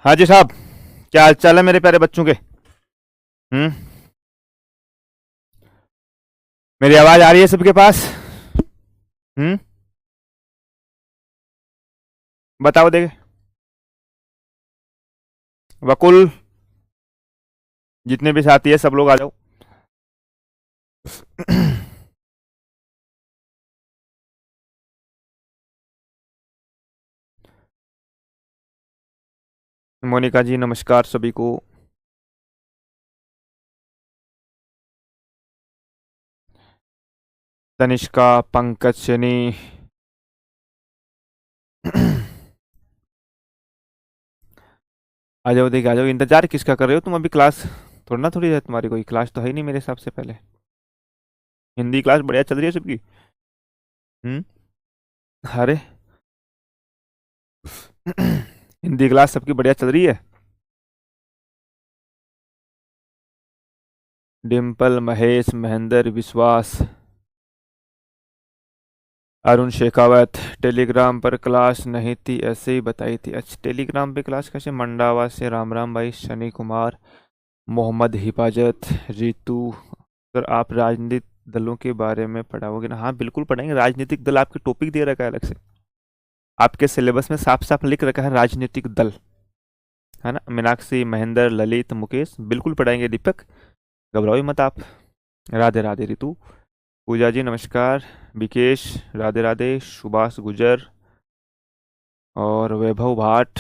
हाँ जी साहब, क्या हाल चाल है मेरे प्यारे बच्चों के। हम्म। मेरी आवाज आ रही है सबके पास? हम्म। बताओ देखे। वकुल, जितने भी साथी है सब लोग आ जाओ। मोनिका जी नमस्कार सभी को। तनिष्का, पंकज, शनि। आ जाओ देखे, आ जाओ। इंतजार किसका कर रहे हो तुम? अभी क्लास थोड़ा ना थोड़ी है तुम्हारी, कोई क्लास तो है ही नहीं मेरे हिसाब से। पहले हिंदी क्लास बढ़िया चल रही है सबकी। हम्म। अरे हिंदी क्लास सबकी बढ़िया चल रही है। डिम्पल, महेश, महेंद्र, विश्वास, अरुण शेखावत। टेलीग्राम पर क्लास नहीं थी, ऐसे ही बताई थी। अच्छा, टेलीग्राम पे क्लास कैसे? मंडावा से राम राम भाई, शनि कुमार, मोहम्मद हिफाजत, रितु। सर आप राजनीतिक दलों के बारे में पढ़ाओगे ना? हाँ बिल्कुल पढ़ाएंगे। राजनीतिक दल आपके टॉपिक दे रखा है अलग से, आपके सिलेबस में साफ साफ लिख रखा है राजनीतिक दल, है ना। मीनाक्षी, महेंद्र, ललित, मुकेश, बिल्कुल पढ़ाएंगे। दीपक, घबराओ ही मत आप। राधे राधे रितु। पूजा जी नमस्कार। विकेश, राधे राधे। सुभाष गुजर और वैभव भाट।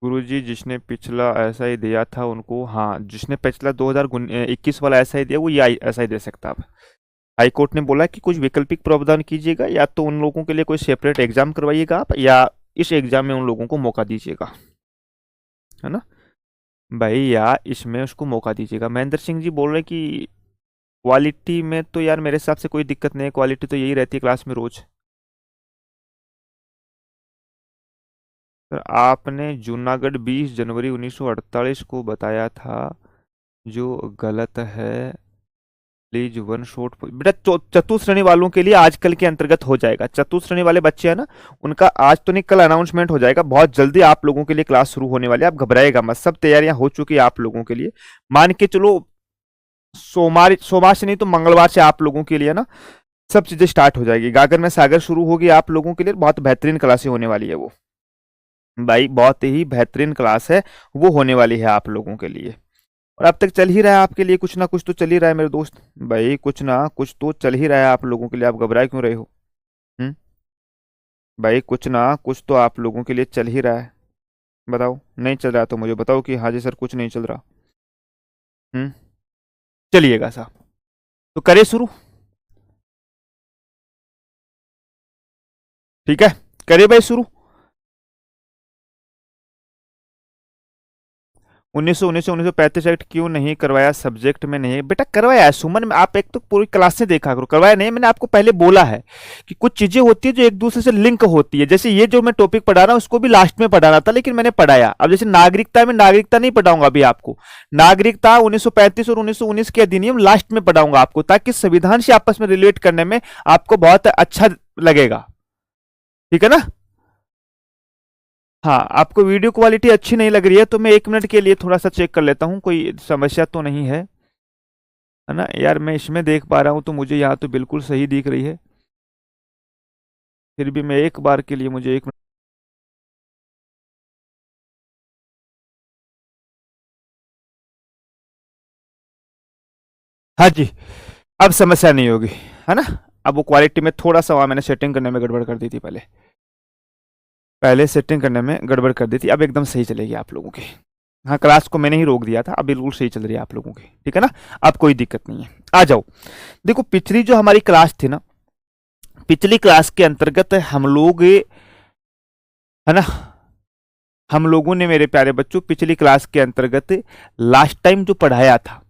गुरुजी, जिसने पिछला ऐसा ही दिया था उनको, हाँ जिसने पिछला 2021 वाला ऐसा ही दिया वो ये ऐसा ही दे सकता है। हाई कोर्ट ने बोला कि कुछ वैकल्पिक प्रावधान कीजिएगा, या तो उन लोगों के लिए कोई सेपरेट एग्जाम करवाइएगा आप, या इस एग्जाम में उन लोगों को मौका दीजिएगा, है ना भाई। या इसमें उसको मौका दीजिएगा। महेंद्र सिंह जी बोल रहे हैं कि क्वालिटी में तो यार मेरे हिसाब से कोई दिक्कत नहीं है, क्वालिटी तो यही रहती है क्लास में रोज। सर आपने जूनागढ़ 20 जनवरी 1948 को बताया था, जो गलत है। प्लीज वन शॉट बेटा। चतुश्रेणी वालों के लिए आजकल के अंतर्गत हो जाएगा। चतुश्रेणी वाले बच्चे हैं ना, उनका आज तो नहीं कल अनाउंसमेंट हो जाएगा। बहुत जल्दी आप लोगों के लिए क्लास शुरू होने वाली है, आप घबराएगा मत। सब तैयारियां हो चुकी है आप लोगों के लिए। मान के चलो सोमवार से नहीं तो मंगलवार से आप लोगों के लिए ना सब चीजें स्टार्ट हो जाएगी। गागर में सागर शुरू होगी आप लोगों के लिए। बहुत बेहतरीन क्लासें होने वाली है वो भाई, बहुत ही बेहतरीन क्लास है वो होने वाली है आप लोगों के लिए। और अब तक चल ही रहा है आपके लिए, कुछ ना कुछ तो चल ही रहा है मेरे दोस्त। भाई कुछ ना कुछ तो चल ही रहा है आप लोगों के लिए, आप घबराए क्यों रहे हो? हम्म। भाई कुछ ना कुछ तो आप लोगों के लिए चल ही रहा है। बताओ, नहीं चल रहा तो मुझे बताओ कि हाँ जी सर कुछ नहीं चल रहा। हम्म। चलिएगा साहब, तो करे शुरू। ठीक है, करे भाई शुरू। 1935 एक्ट क्यों नहीं करवाया? सब्जेक्ट में नहीं बेटा, करवाया है सुमन में। आप एक तो पूरी क्लास से देखा करो। करवाया नहीं, मैंने आपको पहले बोला है कि कुछ चीजें होती है जो एक दूसरे से लिंक होती है। जैसे ये जो मैं टॉपिक पढ़ा रहा हूँ उसको भी लास्ट में पढ़ाना था, लेकिन मैंने पढ़ाया। अब जैसे नागरिकता में, नागरिकता नहीं पढ़ाऊंगा अभी आपको। नागरिकता 1935 और 1919 के अधिनियम लास्ट में पढ़ाऊंगा आपको, ताकि संविधान से आपस में रिलेट करने में आपको बहुत अच्छा लगेगा। ठीक है ना। हाँ, आपको वीडियो क्वालिटी अच्छी नहीं लग रही है तो मैं 1 मिनट के लिए थोड़ा सा चेक कर लेता हूँ, कोई समस्या तो नहीं है ना यार। मैं इसमें देख पा रहा हूँ तो मुझे यहाँ तो बिल्कुल सही दिख रही है। फिर भी मैं एक बार के लिए, मुझे 1 मिनट। हाँ जी, अब समस्या नहीं होगी, है ना। अब वो क्वालिटी में थोड़ा सा वहाँ मैंने सेटिंग करने में गड़बड़ कर दी थी। पहले पहले सेटिंग करने में गड़बड़ कर दी थी, अब एकदम सही चलेगी आप लोगों की। हाँ, क्लास को मैंने ही रोक दिया था, अब बिल्कुल सही चल रही है आप लोगों की। ठीक है ना, अब कोई दिक्कत नहीं है। आ जाओ। देखो पिछली जो हमारी क्लास थी ना, पिछली क्लास के अंतर्गत हम लोग, है ना, हम लोगों ने मेरे प्यारे बच्चों पिछली क्लास के अंतर्गत लास्ट टाइम जो पढ़ाया था,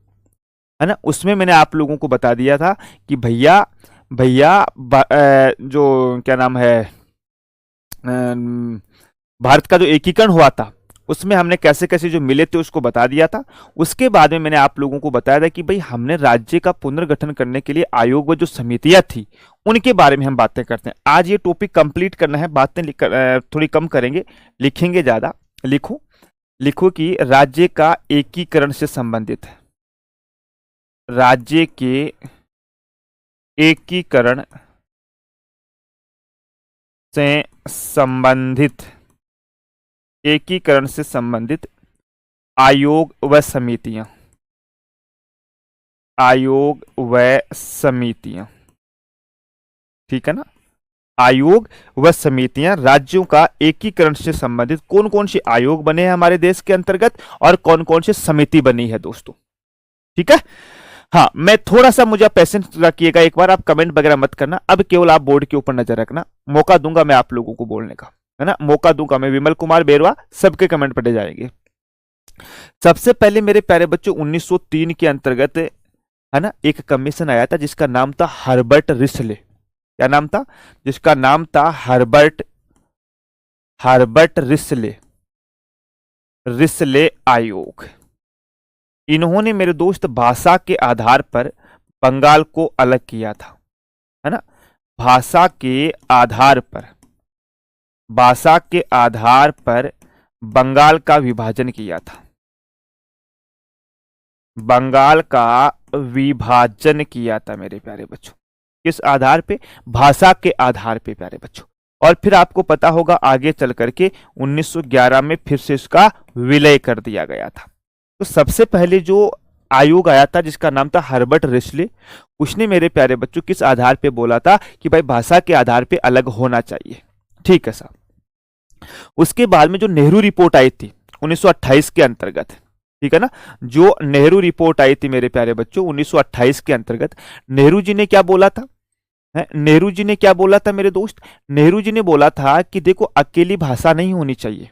है ना, उसमें मैंने आप लोगों को बता दिया था कि भैया भैया जो क्या नाम है, भारत का जो एकीकरण हुआ था उसमें हमने कैसे कैसे जो मिले थे उसको बता दिया था। उसके बाद में मैंने आप लोगों को बताया था कि भाई हमने राज्य का पुनर्गठन करने के लिए आयोग व जो समितियां थी उनके बारे में हम बातें करते हैं। आज ये टॉपिक कंप्लीट करना है, बातें थोड़ी कम करेंगे, लिखेंगे ज्यादा। लिखो लिखो कि राज्य का एकीकरण से संबंधित है, राज्य के एकीकरण से संबंधित, एकीकरण से संबंधित आयोग व समितियां, आयोग व समितियां, ठीक है ना। आयोग व समितियां, राज्यों का एकीकरण से संबंधित कौन कौन से आयोग बने हैं हमारे देश के अंतर्गत और कौन कौन से समिति बनी है दोस्तों, ठीक है। हाँ, मैं थोड़ा सा, मुझे पेशेंस रखिएगा, एक बार आप कमेंट वगैरह मत करना, अब केवल आप बोर्ड के ऊपर नजर रखना। मौका दूंगा मैं आप लोगों को बोलने का, है ना, मौका दूंगा मैं। विमल कुमार बेरवा, सबके कमेंट पढ़े जाएंगे। सबसे पहले मेरे प्यारे बच्चों 1903 के अंतर्गत, है ना, एक कमीशन आया था जिसका नाम था हर्बर्ट रिस्ले। क्या नाम था? जिसका नाम था हर्बर्ट रिस्ले, रिस्ले आयोग। इन्होंने मेरे दोस्त भाषा के आधार पर बंगाल को अलग किया था, है ना, भाषा के आधार पर, भाषा के आधार पर बंगाल का विभाजन किया था, बंगाल का विभाजन किया था मेरे प्यारे बच्चों। किस आधार पे? भाषा के आधार पे प्यारे बच्चों। और फिर आपको पता होगा आगे चल करके 1911 में फिर से इसका विलय कर दिया गया था। तो सबसे पहले जो आयोग आया था जिसका नाम था हर्बर्ट रिस्ले, उसने मेरे प्यारे बच्चों किस आधार पे बोला था कि भाई भाषा के आधार पे अलग होना चाहिए, ठीक है साहब। उसके बाद में जो नेहरू रिपोर्ट आई थी 1928 के अंतर्गत, ठीक है ना, जो नेहरू रिपोर्ट आई थी मेरे प्यारे बच्चों 1928 के अंतर्गत, नेहरू जी ने क्या बोला था? नेहरू जी ने क्या बोला था मेरे दोस्त? नेहरू जी ने बोला था कि देखो अकेली भाषा नहीं होनी चाहिए।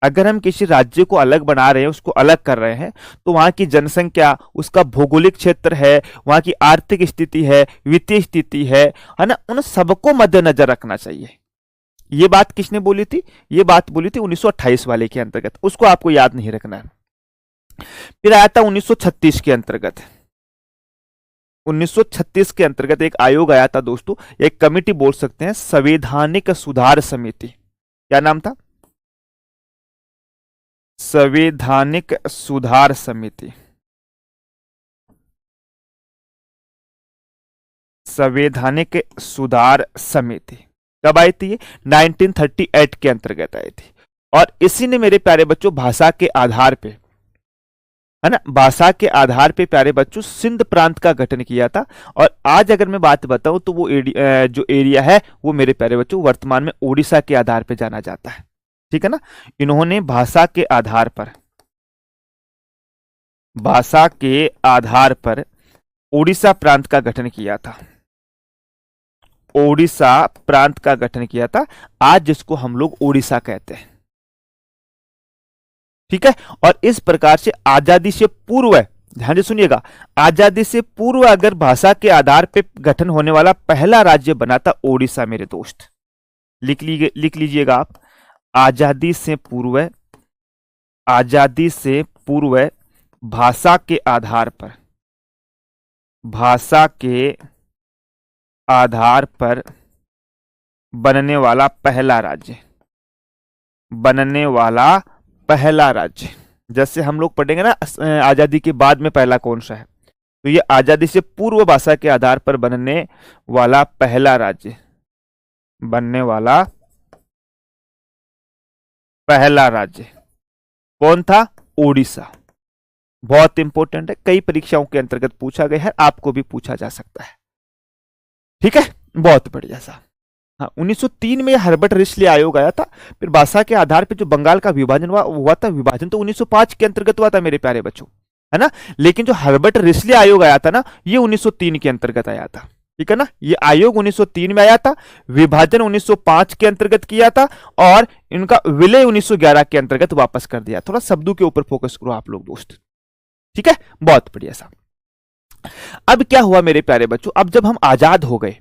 अगर हम किसी राज्य को अलग बना रहे हैं, उसको अलग कर रहे हैं, तो वहां की जनसंख्या, उसका भौगोलिक क्षेत्र है, वहां की आर्थिक स्थिति है, वित्तीय स्थिति है ना, उन सबको मद्देनजर रखना चाहिए। ये बात किसने बोली थी? ये बात बोली थी 1928 वाले के अंतर्गत, उसको आपको याद नहीं रखना है। फिर आया था 1936 के अंतर्गत, 1936 के अंतर्गत एक आयोग आया था दोस्तों, एक कमेटी बोल सकते हैं, संवैधानिक सुधार समिति। क्या नाम था? संवैधानिक सुधार समिति, संवैधानिक सुधार समिति। कब आई थी? 1938 के अंतर्गत आई थी। और इसी ने मेरे प्यारे बच्चों भाषा के आधार पे, है ना, भाषा के आधार पे प्यारे बच्चों सिंध प्रांत का गठन किया था। और आज अगर मैं बात बताऊं तो वो जो एरिया है वो मेरे प्यारे बच्चों वर्तमान में ओडिशा के आधार पे जाना जाता है, ठीक है ना। इन्होंने भाषा के आधार पर, भाषा के आधार पर ओडिशा प्रांत का गठन किया था, ओडिशा प्रांत का गठन किया था, आज जिसको हम लोग ओडिशा कहते हैं, ठीक है। और इस प्रकार से आजादी से पूर्व, ध्यान से सुनिएगा, आजादी से पूर्व अगर भाषा के आधार पे गठन होने वाला पहला राज्य बना था ओडिशा मेरे दोस्त। लिख लीजिएगा आप, आजादी से पूर्व, आजादी से पूर्व भाषा के आधार पर, भाषा के आधार पर बनने वाला पहला राज्य, बनने वाला पहला राज्य। जैसे हम लोग पढ़ेंगे ना आजादी के बाद में पहला कौन सा है, तो ये आजादी से पूर्व भाषा के आधार पर बनने वाला पहला राज्य, बनने वाला पहला राज्य कौन था? ओडिशा। बहुत इंपॉर्टेंट है, कई परीक्षाओं के अंतर्गत पूछा गया है, आपको भी पूछा जा सकता है, ठीक है, बहुत बढ़िया सा। हाँ, 1903 में हर्बर्ट रिस्ले आयोग आया था। फिर भाषा के आधार पर जो बंगाल का विभाजन हुआ था, विभाजन तो 1905 के अंतर्गत हुआ था मेरे प्यारे बच्चों, है ना, लेकिन जो हर्बर्ट रिस्ले आयोग आया था ना, ये 1903 के अंतर्गत आया था, ठीक है ना। ये आयोग 1903 में आया था, विभाजन 1905 के अंतर्गत किया था, और इनका विलय 1911 के अंतर्गत वापस कर दिया। थोड़ा शब्दों के ऊपर फोकस करो आप लोग दोस्त, ठीक है, बहुत बढ़िया सा। अब क्या हुआ मेरे प्यारे बच्चों, अब जब हम आजाद हो गए,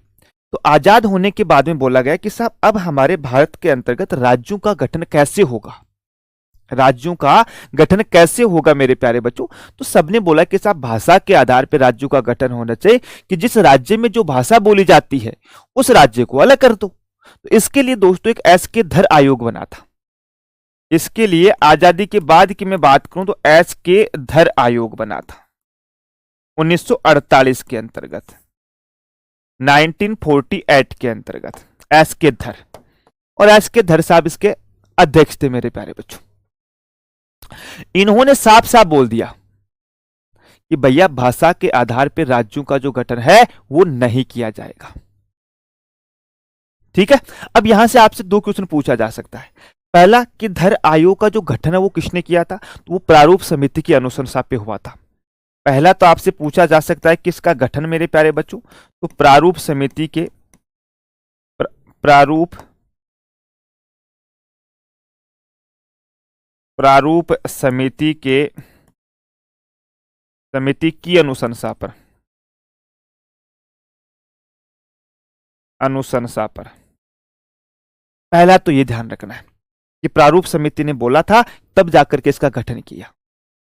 तो आजाद होने के बाद में बोला गया कि साहब अब हमारे भारत के अंतर्गत राज्यों का गठन कैसे होगा, राज्यों का गठन कैसे होगा मेरे प्यारे बच्चों? तो सबने बोला कि साहब भाषा के आधार पर राज्यों का गठन होना चाहिए, कि जिस राज्य में जो भाषा बोली जाती है उस राज्य को अलग कर दो। तो इसके लिए दोस्तों एक एस के धर आयोग बना था। इसके लिए आजादी के बाद की मैं बात करूं तो एस के धर आयोग बना था 1948 के अंतर्गत, 1948 के अंतर्गत एस के धर। और एस के धर साहब इसके अध्यक्ष थे मेरे प्यारे बच्चों। इन्होंने साफ साफ बोल दिया कि भैया भाषा के आधार पर राज्यों का जो गठन है वो नहीं किया जाएगा। ठीक है। अब यहां से आपसे दो क्वेश्चन पूछा जा सकता है। पहला कि धर आयोग का जो गठन है वो किसने किया था? तो वो प्रारूप समिति की अनुशंसा पे हुआ था। पहला तो आपसे पूछा जा सकता है किसका गठन मेरे प्यारे बच्चों? तो प्रारूप समिति के प्रारूप समिति की अनुशंसा पर। पहला तो ये ध्यान रखना है कि प्रारूप समिति ने बोला था तब जाकर के इसका गठन किया।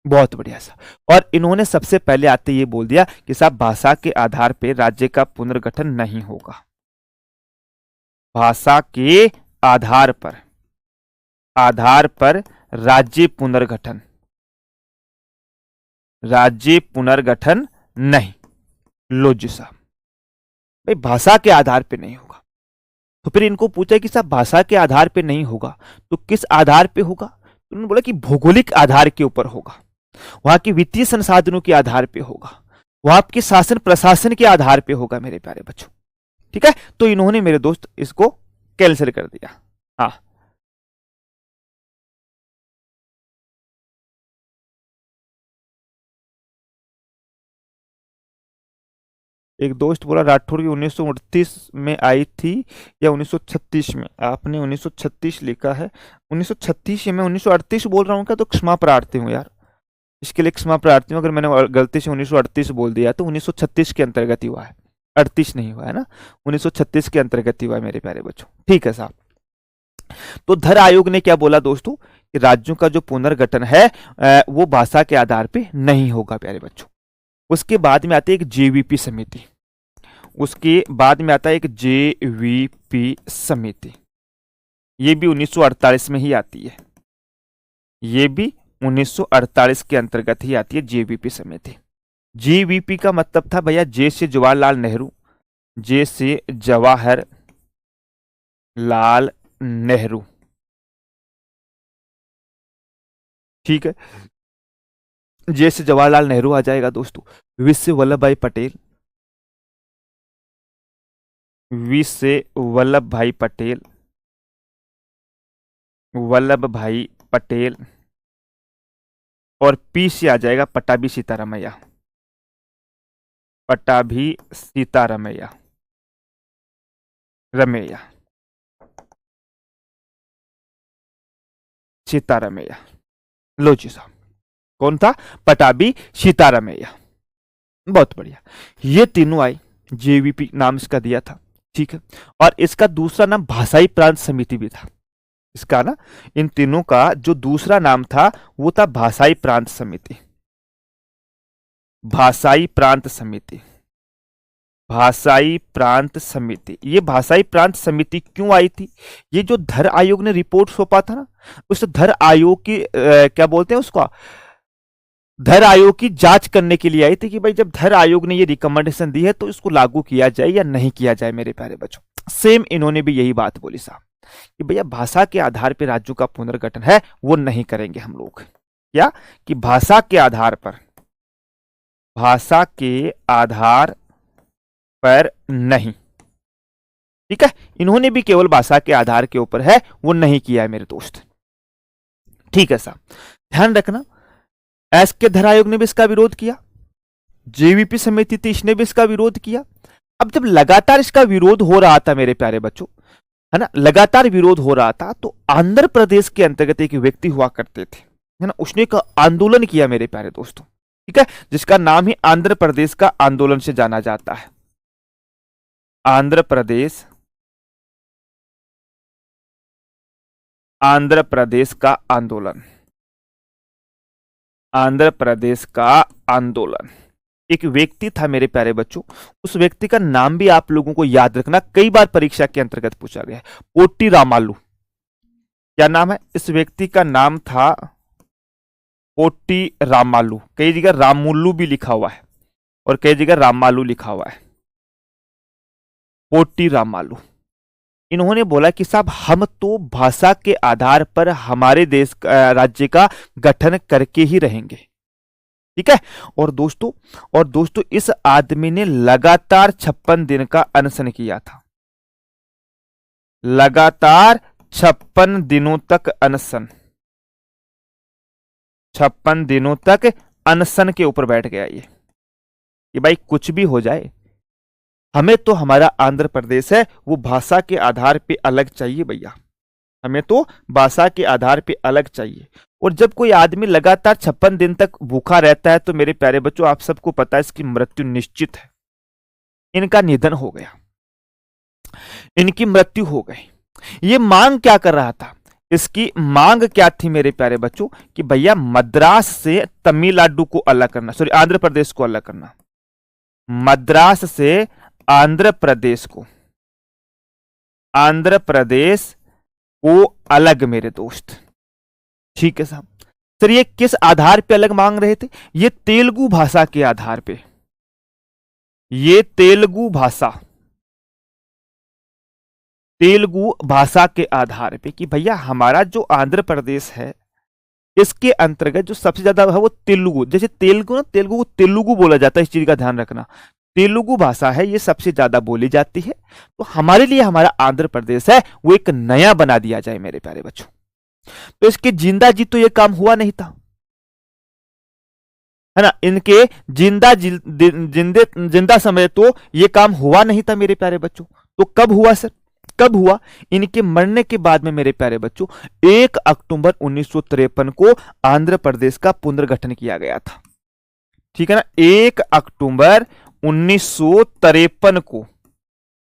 बहुत बढ़िया सा। और इन्होंने सबसे पहले आते ये बोल दिया कि साहब भाषा के आधार पर राज्य का पुनर्गठन नहीं होगा। भाषा के आधार पर राज्य पुनर्गठन नहीं। लो जी साहब, भाई भाषा के आधार पे नहीं होगा। तो फिर इनको पूछा कि साहब भाषा के आधार पे नहीं होगा तो किस आधार पे होगा? तो उन्होंने बोला कि भौगोलिक आधार के ऊपर होगा, वहां के वित्तीय संसाधनों के आधार पे होगा, वहां आपके शासन प्रशासन के आधार पे होगा मेरे प्यारे बच्चों। ठीक है। तो इन्होंने मेरे दोस्त इसको कैंसिल कर दिया। हाँ, एक दोस्त बोला राठौर की 1938 में आई थी या 1936 में? आपने 1936 लिखा है, 1936 में 1938 बोल रहा हूँ क्या? तो क्षमा प्रार्थी हूँ यार, इसके लिए क्षमा प्रार्थी हूँ। अगर मैंने गलती से 1938 बोल दिया तो 1936 के अंतर्गत ही हुआ है, 38 नहीं हुआ है ना, 1936 के अंतर्गत ही हुआ है मेरे प्यारे बच्चों। ठीक है साहब। तो धर आयोग ने क्या बोला दोस्तों कि राज्यों का जो पुनर्गठन है वो भाषा के आधार पे नहीं होगा प्यारे बच्चों। उसके बाद में आती है एक जेवीपी समिति, ये भी 1948 में ही आती है, ये भी 1948 के अंतर्गत ही आती है जेवीपी समिति। जेवीपी का मतलब था भैया जे से जवाहरलाल नेहरू। ठीक है। जे से जवाहरलाल नेहरू आ जाएगा दोस्तों। वी से वल्लभ भाई पटेल और पी से आ जाएगा पटाभी सीतारमैया लो जी साहब, कौन था? पटाभी सीतारमैया। बहुत बढ़िया। ये तीनों आई, जेवीपी नाम इसका दिया था। ठीक है। और इसका दूसरा नाम भाषाई प्रांत समिति भी था। इसका ना, इन तीनों का जो दूसरा नाम था वो था भाषाई प्रांत समिति। भाषाई प्रांत समिति। ये भाषाई प्रांत समिति क्यों आई थी? ये जो धर आयोग ने रिपोर्ट सौंपा था ना, उस धर आयोग की क्या बोलते हैं उसका, धर आयोग की जांच करने के लिए आई थी कि भाई जब धर आयोग ने ये रिकमेंडेशन दी है तो इसको लागू किया जाए या नहीं किया जाए मेरे प्यारे बच्चों। सेम इन्होंने भी यही बात बोली साहब कि भैया भाषा के आधार पर राज्यों का पुनर्गठन है वो नहीं करेंगे हम लोग। क्या कि भाषा के आधार पर नहीं। ठीक है। इन्होंने भी केवल भाषा के आधार के ऊपर है वो नहीं किया है मेरे दोस्त। ठीक है साहब, ध्यान रखना। एस के धर आयोग ने भी इसका विरोध किया, जेवीपी समिति थी इसने भी इसका विरोध किया। अब जब लगातार इसका विरोध हो रहा था मेरे प्यारे बच्चों, है ना, लगातार विरोध हो रहा था, तो आंध्र प्रदेश के अंतर्गत एक व्यक्ति हुआ करते थे, है ना, उसने एक आंदोलन किया मेरे प्यारे दोस्तों। ठीक है। जिसका नाम ही आंध्र प्रदेश का आंदोलन से जाना जाता है। आंध्र प्रदेश का आंदोलन। आंध्र प्रदेश का आंदोलन। एक व्यक्ति था मेरे प्यारे बच्चों, उस व्यक्ति का नाम भी आप लोगों को याद रखना, कई बार परीक्षा के अंतर्गत पूछा गया है। पोटी रामालू। क्या नाम है इस व्यक्ति का? नाम था पोटी रामालू। कई जगह रामुल्लू भी लिखा हुआ है और कई जगह रामालू लिखा हुआ है। पोटी रामालू। इन्होंने बोला कि साहब हम तो भाषा के आधार पर हमारे देश राज्य का गठन करके ही रहेंगे। ठीक है। और दोस्तों इस आदमी ने लगातार 56 दिन का अनशन किया था। लगातार 56 दिनों तक अनशन, 56 दिनों तक अनशन के ऊपर बैठ गया ये कि भाई कुछ भी हो जाए, हमें तो हमारा आंध्र प्रदेश है वो भाषा के आधार पे अलग चाहिए भैया, हमें तो भाषा के आधार पे अलग चाहिए। और जब कोई आदमी लगातार 56 दिन तक भूखा रहता है तो मेरे प्यारे बच्चों आप सबको पता है इसकी मृत्यु निश्चित है। इनका निधन हो गया, इनकी मृत्यु हो गई। ये मांग क्या कर रहा था? इसकी मांग क्या थी मेरे प्यारे बच्चों कि भैया मद्रास से तमिलनाडु को अलग करना, सॉरी आंध्र प्रदेश को अलग करना। मद्रास से आंध्र प्रदेश को अलग मेरे दोस्त। ठीक है साहब। सर ये किस आधार पे अलग मांग रहे थे? ये तेलुगु भाषा के आधार पे, ये तेलुगु भाषा के आधार पे कि भैया हमारा जो आंध्र प्रदेश है इसके अंतर्गत जो सबसे ज्यादा है वो तेलुगु, जैसे तेलुगु ना, तेलुगु को तेलुगु बोला जाता है, इस चीज का ध्यान रखना। तेलुगु भाषा है ये सबसे ज्यादा बोली जाती है, तो हमारे लिए हमारा आंध्र प्रदेश है वो एक नया बना दिया जाए मेरे प्यारे बच्चों। तो इसके जिंदा जी तो ये काम हुआ नहीं था, है ना। इनके जिंदा समय तो ये काम हुआ नहीं था मेरे प्यारे बच्चों। तो कब हुआ सर? कब हुआ? इनके मरने के बाद में मेरे प्यारे बच्चों 1 अक्टूबर 1953 को आंध्र प्रदेश का पुनर्गठन किया गया था। ठीक है ना। 1 अक्टूबर 1953 को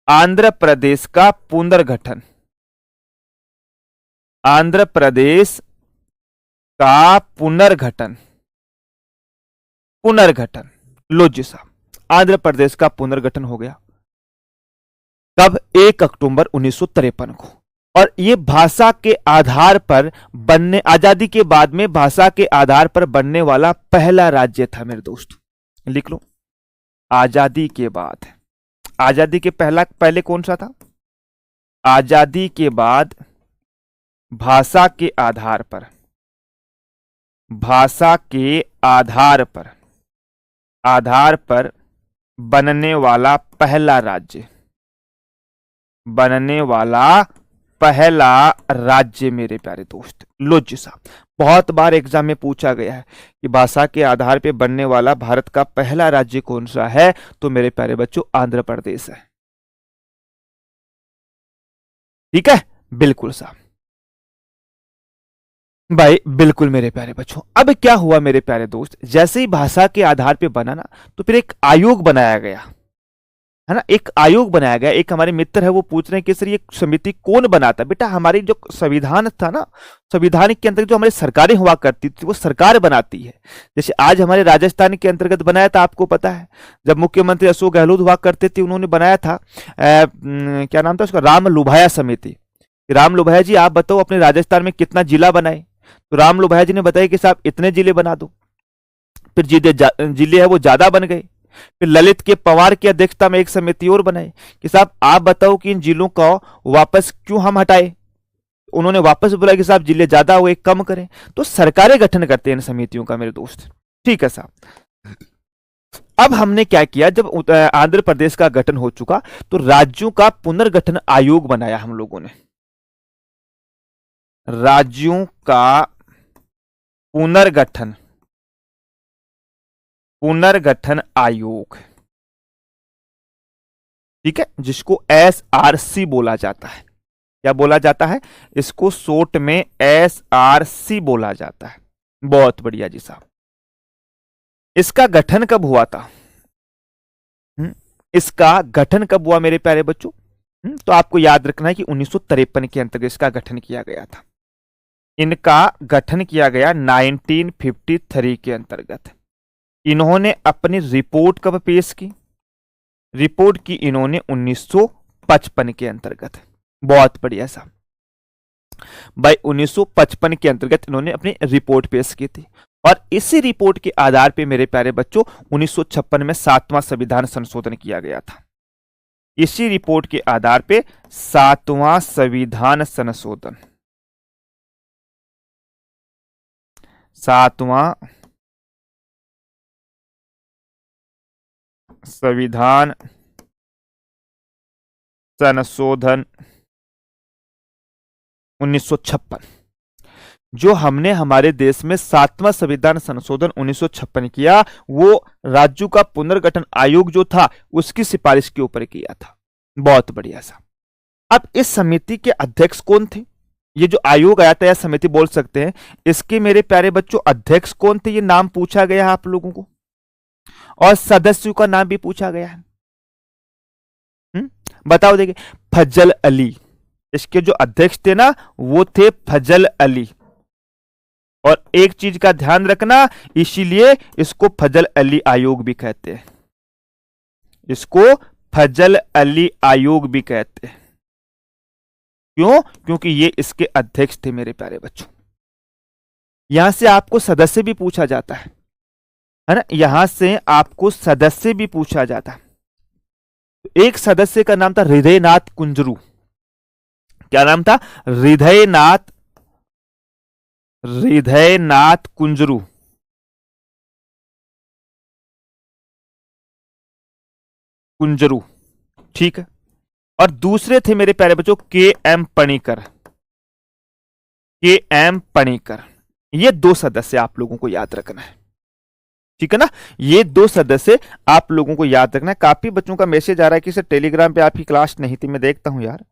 आंध्र प्रदेश का पुनर्गठन, आंध्र प्रदेश का पुनर्गठन लो जी साहब, आंध्र प्रदेश का पुनर्गठन हो गया। कब? 1 अक्टूबर 1953 को। और ये भाषा के आधार पर बनने, आजादी के बाद में भाषा के आधार पर बनने वाला पहला राज्य था मेरे दोस्त। लिख लो, आजादी के बाद, आजादी के पहले कौन सा था? आजादी के बाद भाषा के आधार पर, भाषा के आधार पर बनने वाला पहला राज्य, बनने वाला पहला राज्य मेरे प्यारे दोस्त। लो जी साहब, बहुत बार एग्जाम में पूछा गया है कि भाषा के आधार पे बनने वाला भारत का पहला राज्य कौन सा है? तो मेरे प्यारे बच्चों आंध्र प्रदेश है। ठीक है, बिल्कुल साहब भाई, बिल्कुल मेरे प्यारे बच्चों। अब क्या हुआ मेरे प्यारे दोस्त, जैसे ही भाषा के आधार पे बना ना, तो फिर एक आयोग बनाया गया, है ना। एक आयोग बनाया गया। एक हमारे मित्र है वो पूछ रहे हैं कि सर ये समिति कौन बनाता? बेटा हमारी जो संविधान था ना, संविधान के अंतर्गत जो हमारी सरकारें हुआ करती थी वो सरकार बनाती है। जैसे आज हमारे राजस्थान के अंतर्गत बनाया था, आपको पता है, जब मुख्यमंत्री अशोक गहलोत हुआ करते थे उन्होंने बनाया था क्या नाम था उसका, राम लुभाया समिति। राम लुभाया जी आप बताओ अपने राजस्थान में कितना जिला बनाए? तो राम लुभाया जी ने बताया कि साहब इतने जिले बना दो। फिर जिले है वो ज्यादा बन गए। फिर ललित के पवार की अध्यक्षता में एक समिति और बनाई कि साहब आप बताओ कि इन जिलों को वापस क्यों हम हटाए? उन्होंने वापस बोला कि साहब जिले ज्यादा हुए, कम करें। तो सरकारें गठन करते हैं इन समितियों का मेरे दोस्त। ठीक है साहब। अब हमने क्या किया, जब आंध्र प्रदेश का गठन हो चुका तो राज्यों का पुनर्गठन आयोग बनाया हम लोगों ने। राज्यों का पुनर्गठन आयोग, ठीक है, जिसको SRC बोला जाता है। क्या बोला जाता है? इसको शॉर्ट में SRC बोला जाता है। बहुत बढ़िया जी साहब। इसका गठन कब हुआ था? इसका गठन कब हुआ मेरे प्यारे बच्चों? तो आपको याद रखना है कि 1953 के अंतर्गत इसका गठन किया गया था। इनका गठन किया गया 1953 के अंतर्गत। इन्होंने अपनी रिपोर्ट कब पेश की? रिपोर्ट की इन्होंने 1955 के अंतर्गत। बहुत बढ़िया साहब, भाई 1955 के अंतर्गत इन्होंने अपनी रिपोर्ट पेश की थी। और इसी रिपोर्ट के आधार पे मेरे प्यारे बच्चों 1956 में 7वां संविधान संशोधन किया गया था। इसी रिपोर्ट के आधार पे 7वां संविधान संशोधन, 7वां संविधान संशोधन 1956, जो हमने हमारे देश में 7वां संविधान संशोधन 1956 किया, वो राज्यों का पुनर्गठन आयोग जो था उसकी सिफारिश के ऊपर किया था। बहुत बढ़िया सा। अब इस समिति के अध्यक्ष कौन थे? ये जो आयोग आया था या समिति बोल सकते हैं, इसके मेरे प्यारे बच्चों अध्यक्ष कौन थे? ये नाम पूछा गया है आप लोगों को, और सदस्यों का नाम भी पूछा गया है। बताओ, देखिए, फजल अली, इसके जो अध्यक्ष थे ना वो थे फजल अली। और एक चीज का ध्यान रखना, इसीलिए इसको फजल अली आयोग भी कहते हैं, इसको फजल अली आयोग भी कहते हैं। क्यों? क्योंकि ये इसके अध्यक्ष थे मेरे प्यारे बच्चों। यहां से आपको सदस्य भी पूछा जाता है ना, यहां से आपको सदस्य भी पूछा जाता है। एक सदस्य का नाम था हृदयनाथ कुंजरू। क्या नाम था? हृदयनाथ कुंजरू। कुंजरू, ठीक है। और दूसरे थे मेरे प्यारे बच्चों के एम पणिकर। के एम पणिकर, ये दो सदस्य आप लोगों को याद रखना है, ठीक है ना। ये दो सदस्य आप लोगों को याद रखना है। काफी बच्चों का मैसेज आ रहा है कि सर टेलीग्राम पे आपकी क्लास नहीं थी। मैं देखता हूं यार,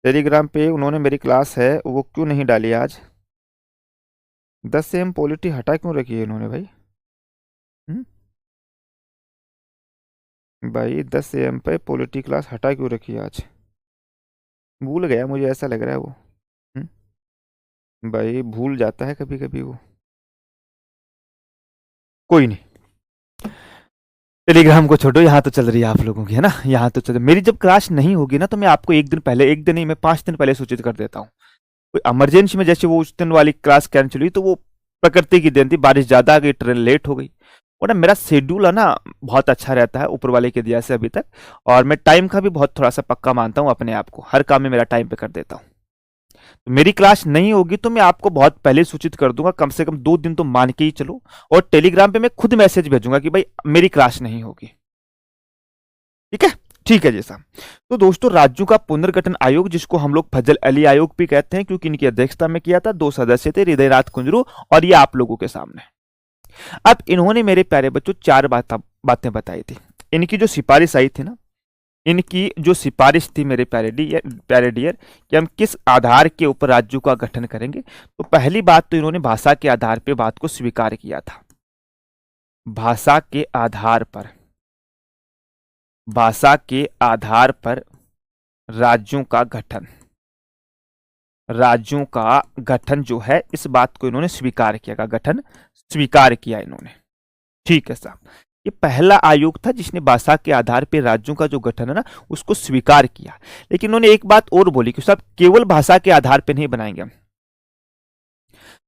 टेलीग्राम पे उन्होंने मेरी क्लास है वो क्यों नहीं डाली आज। 10 से पॉलिटी हटा क्यों रखी है इन्होंने भाई? भाई 10 AM पे पॉलिटी क्लास हटा क्यों रखी है आज? भूल गया, मुझे ऐसा लग रहा है वो। भाई भूल जाता है कभी कभी वो। कोई नहीं, टेलीग्राम को छोड़ो, यहाँ तो चल रही है आप लोगों की, है ना। यहाँ तो चल, मेरी जब क्लास नहीं होगी ना तो मैं आपको एक दिन पहले, एक दिन नहीं, मैं 5 दिन पहले सूचित कर देता हूँ। कोई इमरजेंसी में, जैसे वो उस दिन वाली क्लास कैंसिल हुई तो वो प्रकृति की देन थी, बारिश ज्यादा आ गई, ट्रेन लेट हो गई। और ना मेरा शेड्यूल है ना बहुत अच्छा रहता है ऊपर वाले के दिया से अभी तक, और मैं टाइम का भी बहुत थोड़ा सा पक्का मानता हूँ अपने आप को, हर काम में मेरा टाइम पे कर देता हूँ। तो मेरी क्लास नहीं होगी तो मैं आपको बहुत पहले सूचित कर दूंगा, कम से कम 2 दिन तो मान के ही चलो। और टेलीग्राम पे मैं खुद मैसेज भेजूंगा कि भाई मेरी क्लास नहीं होगी, ठीक है। ठीक है जैसा। तो दोस्तों, राज्यों का पुनर्गठन आयोग, जिसको हम लोग फजल अली आयोग भी कहते हैं क्योंकि इनकी अध्यक्षता में किया था, 2 सदस्य थे, हृदयनाथ कुंजरू, और ये आप लोगों के सामने। अब इन्होंने मेरे प्यारे बच्चों 4 बातें बताई थी। इनकी जो सिफारिश आई थी ना, इनकी जो सिफारिश थी मेरे प्यारे डियर, कि हम किस आधार के ऊपर राज्यों का गठन करेंगे, तो पहली बात तो इन्होंने भाषा के आधार पर बात को स्वीकार किया था। भाषा के आधार पर, भाषा के आधार पर राज्यों का गठन, राज्यों का गठन जो है, इस बात को इन्होंने स्वीकार किया, का गठन स्वीकार किया इन्होंने, ठीक है साहब। ये पहला आयोग था जिसने भाषा के आधार पर राज्यों का जो गठन है ना उसको स्वीकार किया। लेकिन उन्होंने एक बात और बोली कि साहब केवल भाषा के आधार पर नहीं बनाएंगे हम,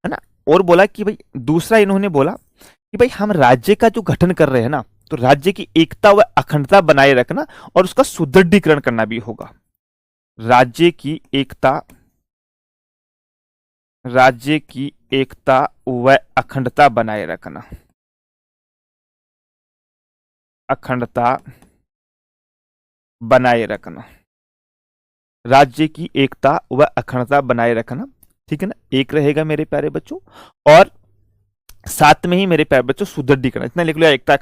है ना। और बोला कि भाई, दूसरा इन्होंने बोला कि भाई हम राज्य का जो गठन कर रहे हैं ना, तो राज्य की एकता व अखंडता बनाए रखना और उसका सुदृढ़ीकरण करना भी होगा। राज्य की एकता, राज्य की एकता व अखंडता बनाए रखना, अखंडता बनाए रखना, राज्य की एकता व अखंडता बनाए रखना, ठीक है ना। एक रहेगा मेरे प्यारे बच्चों, और साथ में ही मेरे प्यारे बच्चों सुदृढ़ीकरण, इतना लिख लो, एकता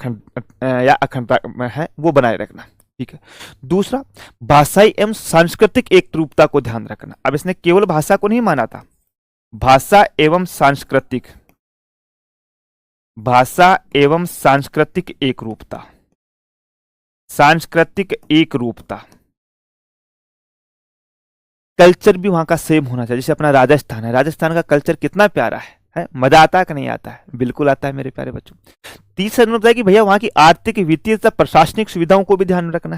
या अखंडता है वो बनाए रखना, ठीक है। दूसरा, भाषाई एवं सांस्कृतिक एक रूपता को ध्यान रखना। अब इसने केवल भाषा को नहीं माना था, भाषा एवं सांस्कृतिक, भाषा एवं सांस्कृतिक एक रूपता, सांस्कृतिक एक रूपता, कल्चर भी वहां का सेम होना चाहिए। जैसे अपना राजस्थान है, राजस्थान का कल्चर कितना प्यारा है? मजा आता है कि नहीं आता है? बिल्कुल आता है मेरे प्यारे बच्चों। तीसरा नंबर बताया कि भैया वहां की आर्थिक, वित्तीय तथा प्रशासनिक सुविधाओं को भी ध्यान में रखना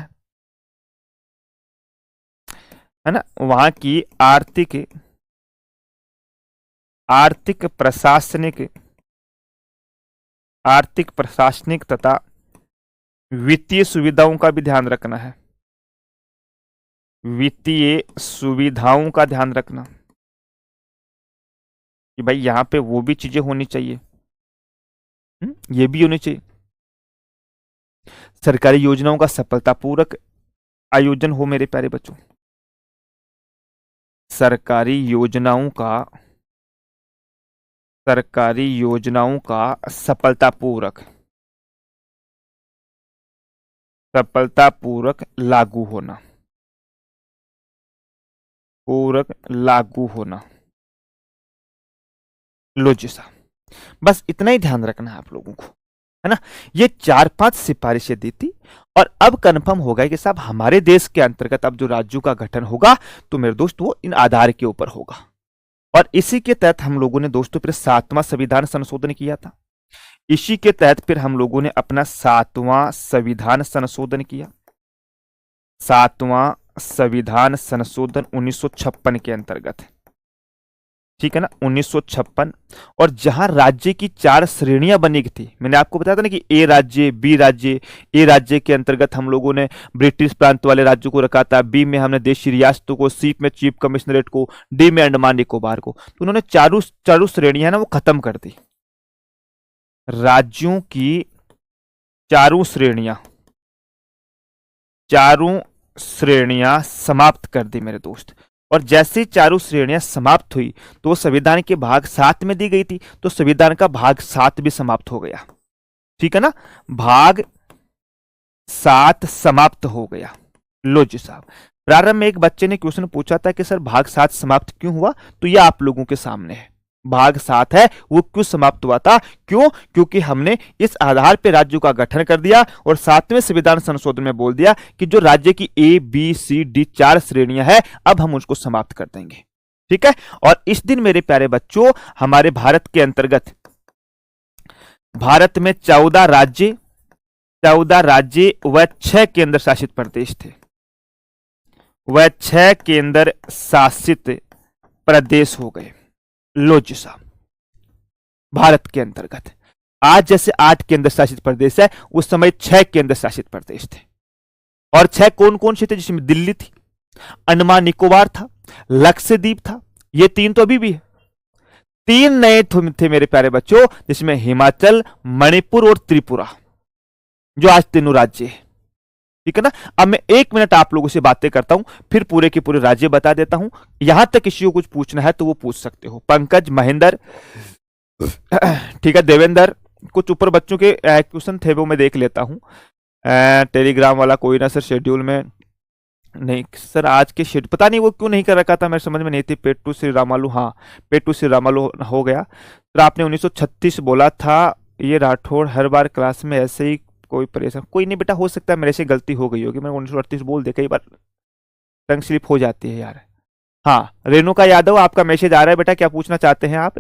है ना। वहां की आर्थिक, आर्थिक प्रशासनिक, आर्थिक प्रशासनिक तथा वित्तीय सुविधाओं का भी ध्यान रखना है। वित्तीय सुविधाओं का ध्यान रखना कि भाई यहां पे वो भी चीजें होनी चाहिए, ये भी होनी चाहिए। सरकारी योजनाओं का सफलतापूर्वक आयोजन हो मेरे प्यारे बच्चों। सरकारी योजनाओं का, सरकारी योजनाओं का सफलतापूर्वक, सफलतापूर्वक लागू होना, पूर्वक लागू होना। लो जी साहब, बस इतना ही ध्यान रखना है आप लोगों को, है ना। ये 4-5 सिफारिशें दी थी और अब कंफर्म हो गया कि साहब हमारे देश के अंतर्गत अब जो राज्यों का गठन होगा तो मेरे दोस्त वो इन आधार के ऊपर होगा। और इसी के तहत हम लोगों ने दोस्तों फिर 7वां संविधान संशोधन किया था। इसी के तहत फिर हम लोगों ने अपना 7वां संविधान संशोधन किया। 7वां संविधान संशोधन 1956 के अंतर्गत, ठीक है ना, 1956। और जहां राज्य की 4 श्रेणियां बनी थी, मैंने आपको बताया था ना कि ए राज्य, बी राज्य। ए राज्य के अंतर्गत हम लोगों ने ब्रिटिश प्रांत वाले राज्यों को रखा था, बी में हमने देशी रियासतों को, सी में चीफ कमिश्नरेट को, डी में अंडमान निकोबार को। तो उन्होंने चारों चारों श्रेणियां ना वो खत्म कर दी। राज्यों की चारों श्रेणियां, चारों श्रेणियां समाप्त कर दी मेरे दोस्त। और जैसे चारों श्रेणियां समाप्त हुई तो संविधान के भाग 7 में दी गई थी, तो संविधान का भाग 7 भी समाप्त हो गया, ठीक है ना। भाग 7 समाप्त हो गया। लो जी साहब, प्रारंभ में एक बच्चे ने क्वेश्चन पूछा था कि सर भाग 7 समाप्त क्यों हुआ, तो यह आप लोगों के सामने है। भाग 7 है वो क्यों समाप्त हुआ था? क्यों? क्योंकि हमने इस आधार पर राज्यों का गठन कर दिया और 7वें संविधान संशोधन में बोल दिया कि जो राज्य की ए बी सी डी 4 श्रेणियां हैं अब हम उसको समाप्त कर देंगे, ठीक है। और इस दिन मेरे प्यारे बच्चों हमारे भारत के अंतर्गत, भारत में 14 राज्य, 14 राज्य व 6 केंद्र शासित प्रदेश थे, वह 6 केंद्र शासित प्रदेश हो गए। लो जी साहब, भारत के अंतर्गत आज जैसे 8 केंद्र शासित प्रदेश है, उस समय 6 केंद्र शासित प्रदेश थे। और 6 कौन कौन से थे? जिसमें दिल्ली थी, अंडमान निकोबार था, लक्षद्वीप था, ये 3 तो अभी भी है। 3 नए थे मेरे प्यारे बच्चों, जिसमें हिमाचल, मणिपुर और त्रिपुरा, जो आज तीनों राज्य है, ठीक है ना। अब मैं 1 मिनट आप लोगों से बातें करता हूं, फिर पूरे के पूरे राज्य बता देता हूं। यहां तक किसी को कुछ पूछना है तो वो पूछ सकते हो। पंकज, महेंद्र, ठीक है, देवेंद्र, कुछ ऊपर बच्चों के क्वेश्चन थे वो मैं देख लेता हूं। टेलीग्राम वाला कोई ना सर, शेड्यूल में नहीं सर, आज के शेड्यूल पता नहीं वो क्यों नहीं कर रखा था, मेरे समझ में नहीं थी। पेट्टू श्री रामालू, हाँ पेट्टू श्री रामालू हो गया। तो आपने 1936 बोला था, ये राठौड़ हर बार क्लास में ऐसे ही कोई परेशान, कोई नहीं बेटा, हो सकता है मेरे से गलती हो गई होगी, मैंने 1938 बोल दिया, कई बार टंग स्लिप हो जाती है यार। हाँ, रेणुका यादव आपका मैसेज आ रहा है बेटा, क्या पूछना चाहते हैं आप?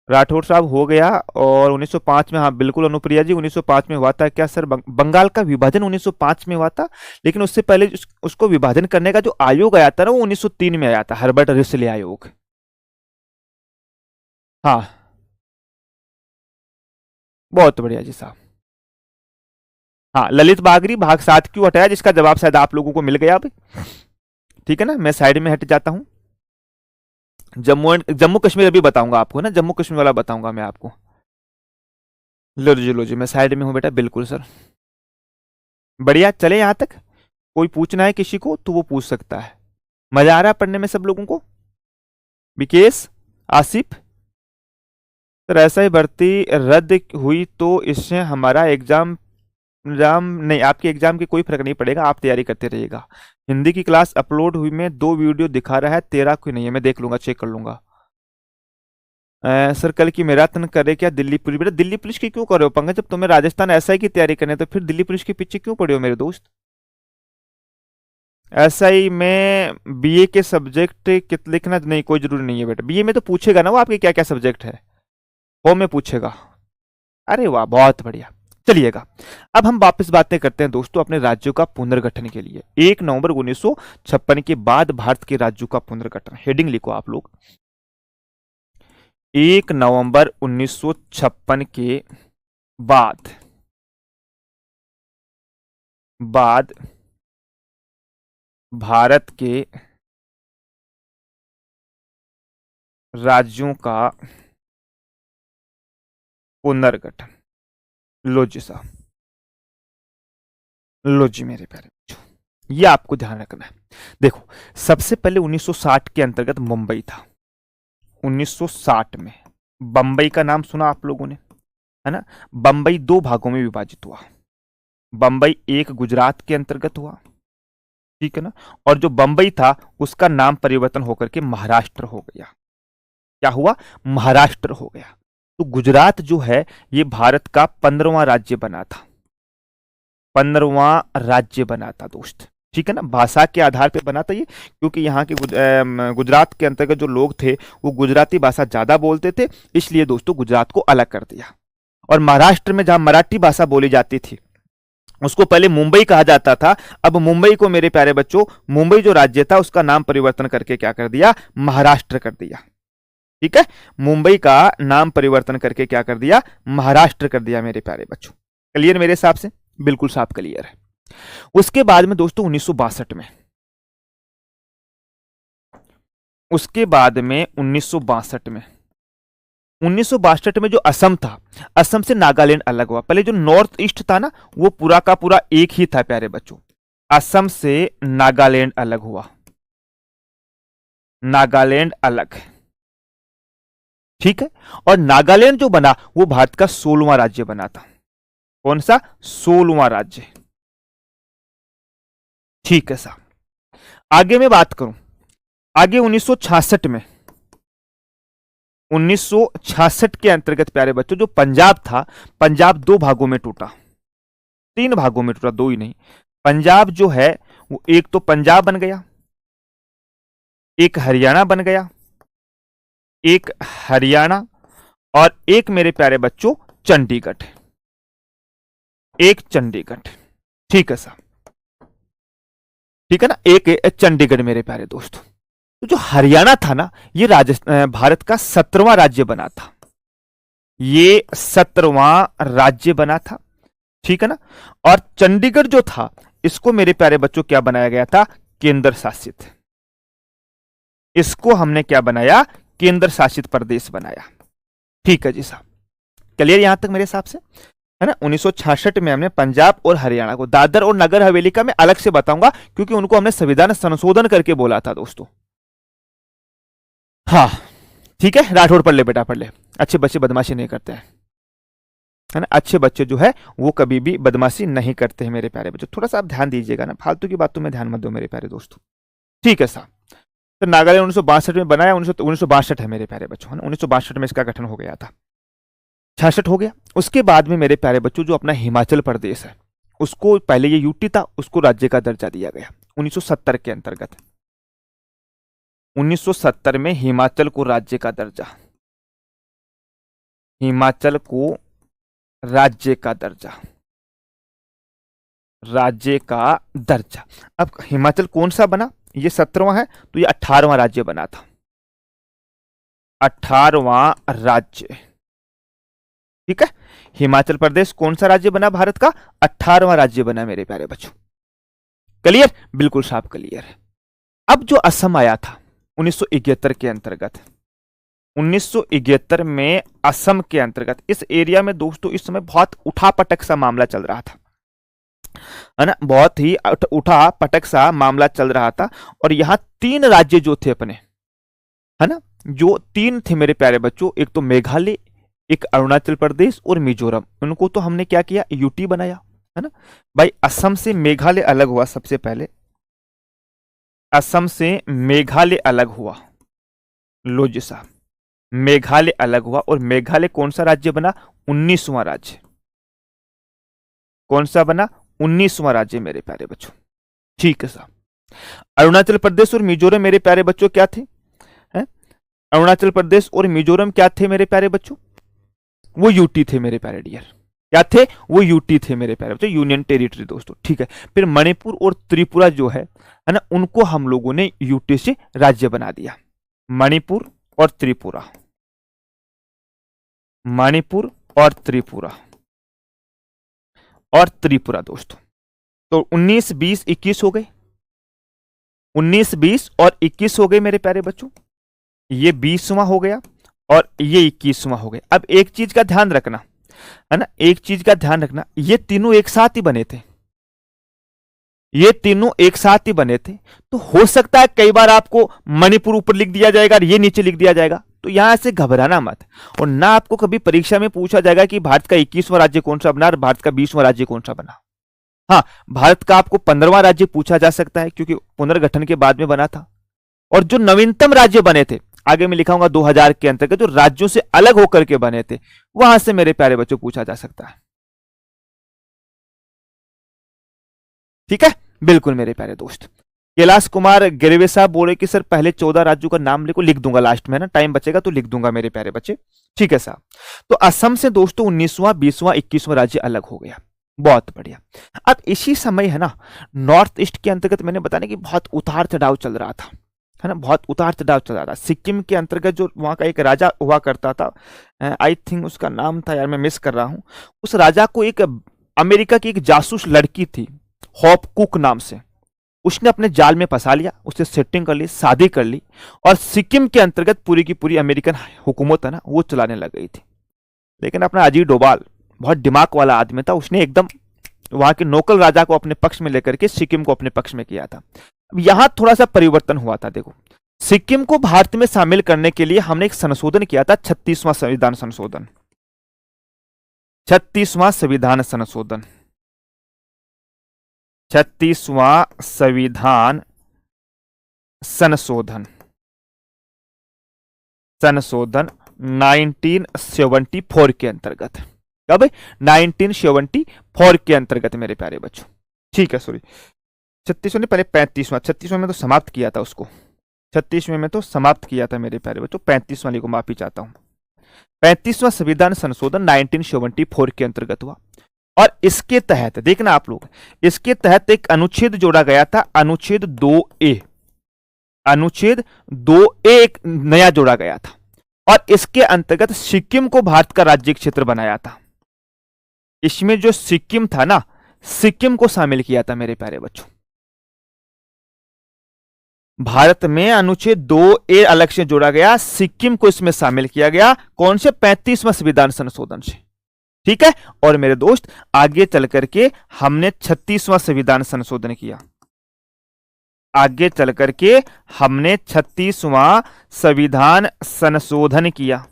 राठौड़ साहब हो गया। और 1905 में, हाँ बिल्कुल अनुप्रिया जी, 1905 में हुआ था क्या सर? बंगाल का विभाजन 1905 में हुआ था, लेकिन उससे पहले उसको विभाजन करने का जो आयोग आया था ना, वो 1903 में आया था, हर्बर्ट रिसले आयोग। हाँ बहुत बढ़िया जी साहब। हाँ, ललित बागरी भाग 7 क्यों हटाया, जिसका जवाब शायद आप लोगों को मिल गया अब, ठीक है ना। मैं साइड में हट जाता हूं। जम्मू कश्मीर अभी बताऊंगा आपको ना, जम्मू कश्मीर वाला बताऊंगा मैं आपको। लो जी मैं साइड में हूं बेटा, बिल्कुल सर। बढ़िया, चले यहां तक। कोई पूछना है किसी को तो वो पूछ सकता है। मजा आ रहा है पढ़ने में सब लोगों को? विकेश, आसिफ सर, ऐसा ही भर्ती रद्द हुई तो इससे हमारा एग्जाम नहीं, आपके एग्जाम की कोई फर्क नहीं पड़ेगा, आप तैयारी करते रहिएगा। हिंदी की क्लास अपलोड हुई में 2 वीडियो दिखा रहा है, 13 कोई नहीं है, मैं देख लूंगा, चेक कर लूंगा। सर कल की मैराथन करे क्या दिल्ली पुलिस? बेटा दिल्ली पुलिस की क्यों कर रहे हो पंकज? जब तुम्हें राजस्थान एसआई की तैयारी करनी है तो फिर दिल्ली पुलिस के पीछे क्यों पड़े हो मेरे दोस्त? एसआई में बीए के सब्जेक्ट कित लिखना नहीं, कोई जरूरी नहीं है बेटा। बीए में तो पूछेगा ना वो आपके क्या क्या सब्जेक्ट है, वो में पूछेगा। अरे वाह, बहुत बढ़िया। चलिएगा, अब हम वापस बातें करते हैं दोस्तों अपने राज्यों का पुनर्गठन के लिए। 1 नवंबर 1956 के बाद भारत के राज्यों का पुनर्गठन। हेडिंग लिखो आप लोग, 1 नवंबर 1956 के बाद भारत के राज्यों का पुनर्गठन। लो जी साहब, लो जी मेरे प्यारे बच्चों, ये आपको ध्यान रखना है। देखो, सबसे पहले 1960 के अंतर्गत मुंबई था। 1960 में बंबई का नाम सुना आप लोगों ने, है ना। बंबई 2 भागों में विभाजित हुआ। बंबई एक गुजरात के अंतर्गत हुआ, ठीक है ना, और जो बंबई था उसका नाम परिवर्तन होकर के महाराष्ट्र हो गया। क्या हुआ? महाराष्ट्र हो गया। तो गुजरात जो है ये भारत का 15वां राज्य बना था। 15वां राज्य बना था दोस्त, ठीक है ना। भाषा के आधार पे बना था ये, क्योंकि यहाँ के गुजरात के अंतर्गत जो लोग थे वो गुजराती भाषा ज्यादा बोलते थे, इसलिए दोस्तों गुजरात को अलग कर दिया। और महाराष्ट्र में जहां मराठी भाषा बोली जाती थी उसको पहले मुंबई कहा जाता था। अब मुंबई को मेरे प्यारे बच्चों, मुंबई जो राज्य था उसका नाम परिवर्तन करके क्या कर दिया? महाराष्ट्र कर दिया, ठीक है। मुंबई का नाम परिवर्तन करके क्या कर दिया? महाराष्ट्र कर दिया मेरे प्यारे बच्चों। क्लियर मेरे हिसाब से? बिल्कुल साफ क्लियर है। उसके बाद में दोस्तों 1962 में, उसके बाद में 1962 में 1962 में जो असम था, असम से नागालैंड अलग हुआ। पहले जो नॉर्थ ईस्ट था ना वो पूरा का पूरा एक ही था प्यारे बच्चों। असम से नागालैंड अलग हुआ, नागालैंड अलग, ठीक है। और नागालैंड जो बना वो भारत का 16वां राज्य बना था। कौन सा? 16वां राज्य, ठीक है साहब। आगे मैं बात करूं, आगे 1966 में, 1966 के अंतर्गत प्यारे बच्चों जो पंजाब था, पंजाब 2 भागों में टूटा, 3 भागों में टूटा, 2 ही नहीं। पंजाब जो है वो एक तो पंजाब बन गया, एक हरियाणा बन गया, एक हरियाणा, और एक मेरे प्यारे बच्चों चंडीगढ़, एक चंडीगढ़, ठीक है साहब, ठीक है ना, एक चंडीगढ़ मेरे प्यारे दोस्तों। तो जो हरियाणा था ना ये भारत का 17वां राज्य बना था, ये 17वां राज्य बना था, ठीक है ना। और चंडीगढ़ जो था इसको मेरे प्यारे बच्चों क्या बनाया गया था? केंद्र शासित। इसको हमने क्या बनाया? केंद्र शासित प्रदेश बनाया, ठीक है जी साहब। क्लियर यहां तक मेरे हिसाब से, है ना। 1966 में हमने पंजाब और हरियाणा को, दादर और नगर हवेली का मैं अलग से बताऊंगा क्योंकि उनको हमने संविधान संशोधन करके बोला था दोस्तों। हाँ ठीक है, राठौड़ पढ़ ले बेटा, पढ़ ले। अच्छे बच्चे बदमाशी नहीं करते हैं, है ना। अच्छे बच्चे जो है वो कभी भी बदमाशी नहीं करते हैं मेरे प्यारे बच्चों। थोड़ा सा आप ध्यान दीजिएगा ना, फालतू की बातों में ध्यान मत दो मेरे प्यारे दोस्तों, ठीक है साहब। तो नागालैंड 1962 में बनाया, 1962 है मेरे प्यारे बच्चों, है ना। 1962 में इसका गठन हो गया था, 66 हो गया। उसके बाद में मेरे प्यारे बच्चों जो अपना हिमाचल प्रदेश है उसको, पहले ये यूटी था, उसको राज्य का दर्जा दिया गया 1970 के अंतर्गत। 1970 में हिमाचल को राज्य का दर्जा, हिमाचल को राज्य का दर्जा, राज्य का दर्जा। अब हिमाचल कौन सा बना? ये 17वां है, तो ये 18वां राज्य बना था, 18वां राज्य, ठीक है। हिमाचल प्रदेश कौन सा राज्य बना भारत का? 18वां राज्य बना मेरे प्यारे बच्चों। क्लियर? बिल्कुल साफ क्लियर है। अब जो असम आया था 1971 के अंतर्गत, 1971 में असम के अंतर्गत इस एरिया में दोस्तों इस समय बहुत उठापटक सा मामला चल रहा था, है ना। बहुत ही उठा पटक सा मामला चल रहा था। और यहां 3 राज्य जो थे अपने, है ना, जो 3 थे मेरे प्यारे बच्चों, एक तो मेघालय, एक अरुणाचल प्रदेश और मिजोरम, उनको तो हमने क्या किया? यूटी बनाया, है ना। भाई असम से मेघालय अलग हुआ सबसे पहले, असम से मेघालय अलग हुआ, लो जी साहब, मेघालय अलग हुआ। और मेघालय कौन सा राज्य बना? 19वां राज्य। कौन सा बना? 19वां राज्य मेरे प्यारे बच्चों, ठीक है साहब। अरुणाचल प्रदेश और मिजोरम मेरे प्यारे बच्चों क्या थे? हैं? अरुणाचल प्रदेश और मिजोरम क्या थे मेरे प्यारे बच्चों? वो यूटी थे मेरे प्यारे डियर। क्या थे? वो यूटी थे मेरे प्यारे बच्चों, यूनियन टेरिटरी दोस्तों। ठीक है, फिर मणिपुर और त्रिपुरा जो है ना, उनको हम लोगों ने यूटी से राज्य बना दिया। मणिपुर और त्रिपुरा, मणिपुर और त्रिपुरा और त्रिपुरा दोस्तों। तो 19, 20, 21 हो गए, 19, 20 और 21 हो गए मेरे प्यारे बच्चों। ये 20वां हो गया और ये 21वां हो गया। अब एक चीज का ध्यान रखना, है ना, एक चीज का ध्यान रखना, ये तीनों एक साथ ही बने थे, ये तीनों एक साथ ही बने थे। तो हो सकता है कई बार आपको मणिपुर ऊपर लिख दिया जाएगा और ये नीचे लिख दिया जाएगा, तो यहां से घबराना मत। और ना आपको कभी परीक्षा में पूछा जाएगा कि भारत का 21वां राज्य कौन सा बना और भारत का 20वां राज्य कौन सा बना। हाँ, भारत का आपको 15वां राज्य पूछा जा सकता है, क्योंकि पुनर्गठन के बाद में बना था। और जो नवीनतम राज्य बने थे, आगे मैं लिखाऊंगा 2000 के अंतर्गत, जो राज्यों से अलग होकर के बने थे, वहां से मेरे प्यारे बच्चों पूछा जा सकता है। ठीक है, बिल्कुल मेरे प्यारे दोस्त। कैलाश कुमार गिरवे साहब बोले कि सर पहले 14 राज्यों का नाम लिखो, लिख दूंगा लास्ट में ना, टाइम बचेगा तो लिख दूंगा मेरे प्यारे बच्चे। ठीक है साहब। तो असम से दोस्तों 19वां, 20वां, 21वां राज्य अलग हो गया। बहुत बढ़िया। अब इसी समय है ना, नॉर्थ ईस्ट के अंतर्गत मैंने बताया कि बहुत उतार चढ़ाव चल रहा था, है ना, बहुत उतार चढ़ाव चल रहा था। सिक्किम के अंतर्गत जो वहां का एक राजा हुआ करता था, आई थिंक उसका नाम था यार, मैं मिस कर रहा हूं। उस राजा को एक अमेरिका की एक जासूस लड़की थी, हॉप कुक नाम से, उसने अपने जाल में फंसा लिया, उससे सेटिंग कर ली, शादी कर ली, और सिक्किम के अंतर्गत पूरी की पूरी अमेरिकन हुकूमत है ना, वो चलाने लग गई थी। लेकिन अपना अजीत डोभाल बहुत दिमाग वाला आदमी था, उसने एकदम वहां के नोकल राजा को अपने पक्ष में लेकर के सिक्किम को अपने पक्ष में किया था। अब यहां थोड़ा सा परिवर्तन हुआ था। देखो, सिक्किम को भारत में शामिल करने के लिए हमने एक संशोधन किया था, 36वां संविधान संशोधन, 36वां संविधान संशोधन, 36वां संविधान संशोधन, संशोधन 1974 के अंतर्गत। कब? 1974 के अंतर्गत मेरे प्यारे बच्चों। ठीक है, सॉरी 36वां नहीं, पहले 35वां, 36वां में तो समाप्त किया था उसको, 36वें में तो समाप्त किया था मेरे प्यारे बच्चों, 35वां वाली को माफी चाहता हूं। 35वां संविधान संशोधन 1974 के अंतर्गत हुआ, और इसके तहत देखना आप लोग, इसके तहत एक अनुच्छेद जोड़ा गया था, अनुच्छेद 2A, अनुच्छेद 2A एक नया जोड़ा गया था, और इसके अंतर्गत सिक्किम को भारत का राज्य क्षेत्र बनाया था। इसमें जो सिक्किम था ना, सिक्किम को शामिल किया था मेरे प्यारे बच्चों। भारत में अनुच्छेद 2A अलग से जोड़ा गया, सिक्किम को इसमें शामिल किया गया, कौन से? 35वां संविधान संशोधन से। ठीक है, और मेरे दोस्त आगे चल करके हमने 36वां संविधान संशोधन किया, आगे चल करके हमने 36वां संविधान संशोधन किया।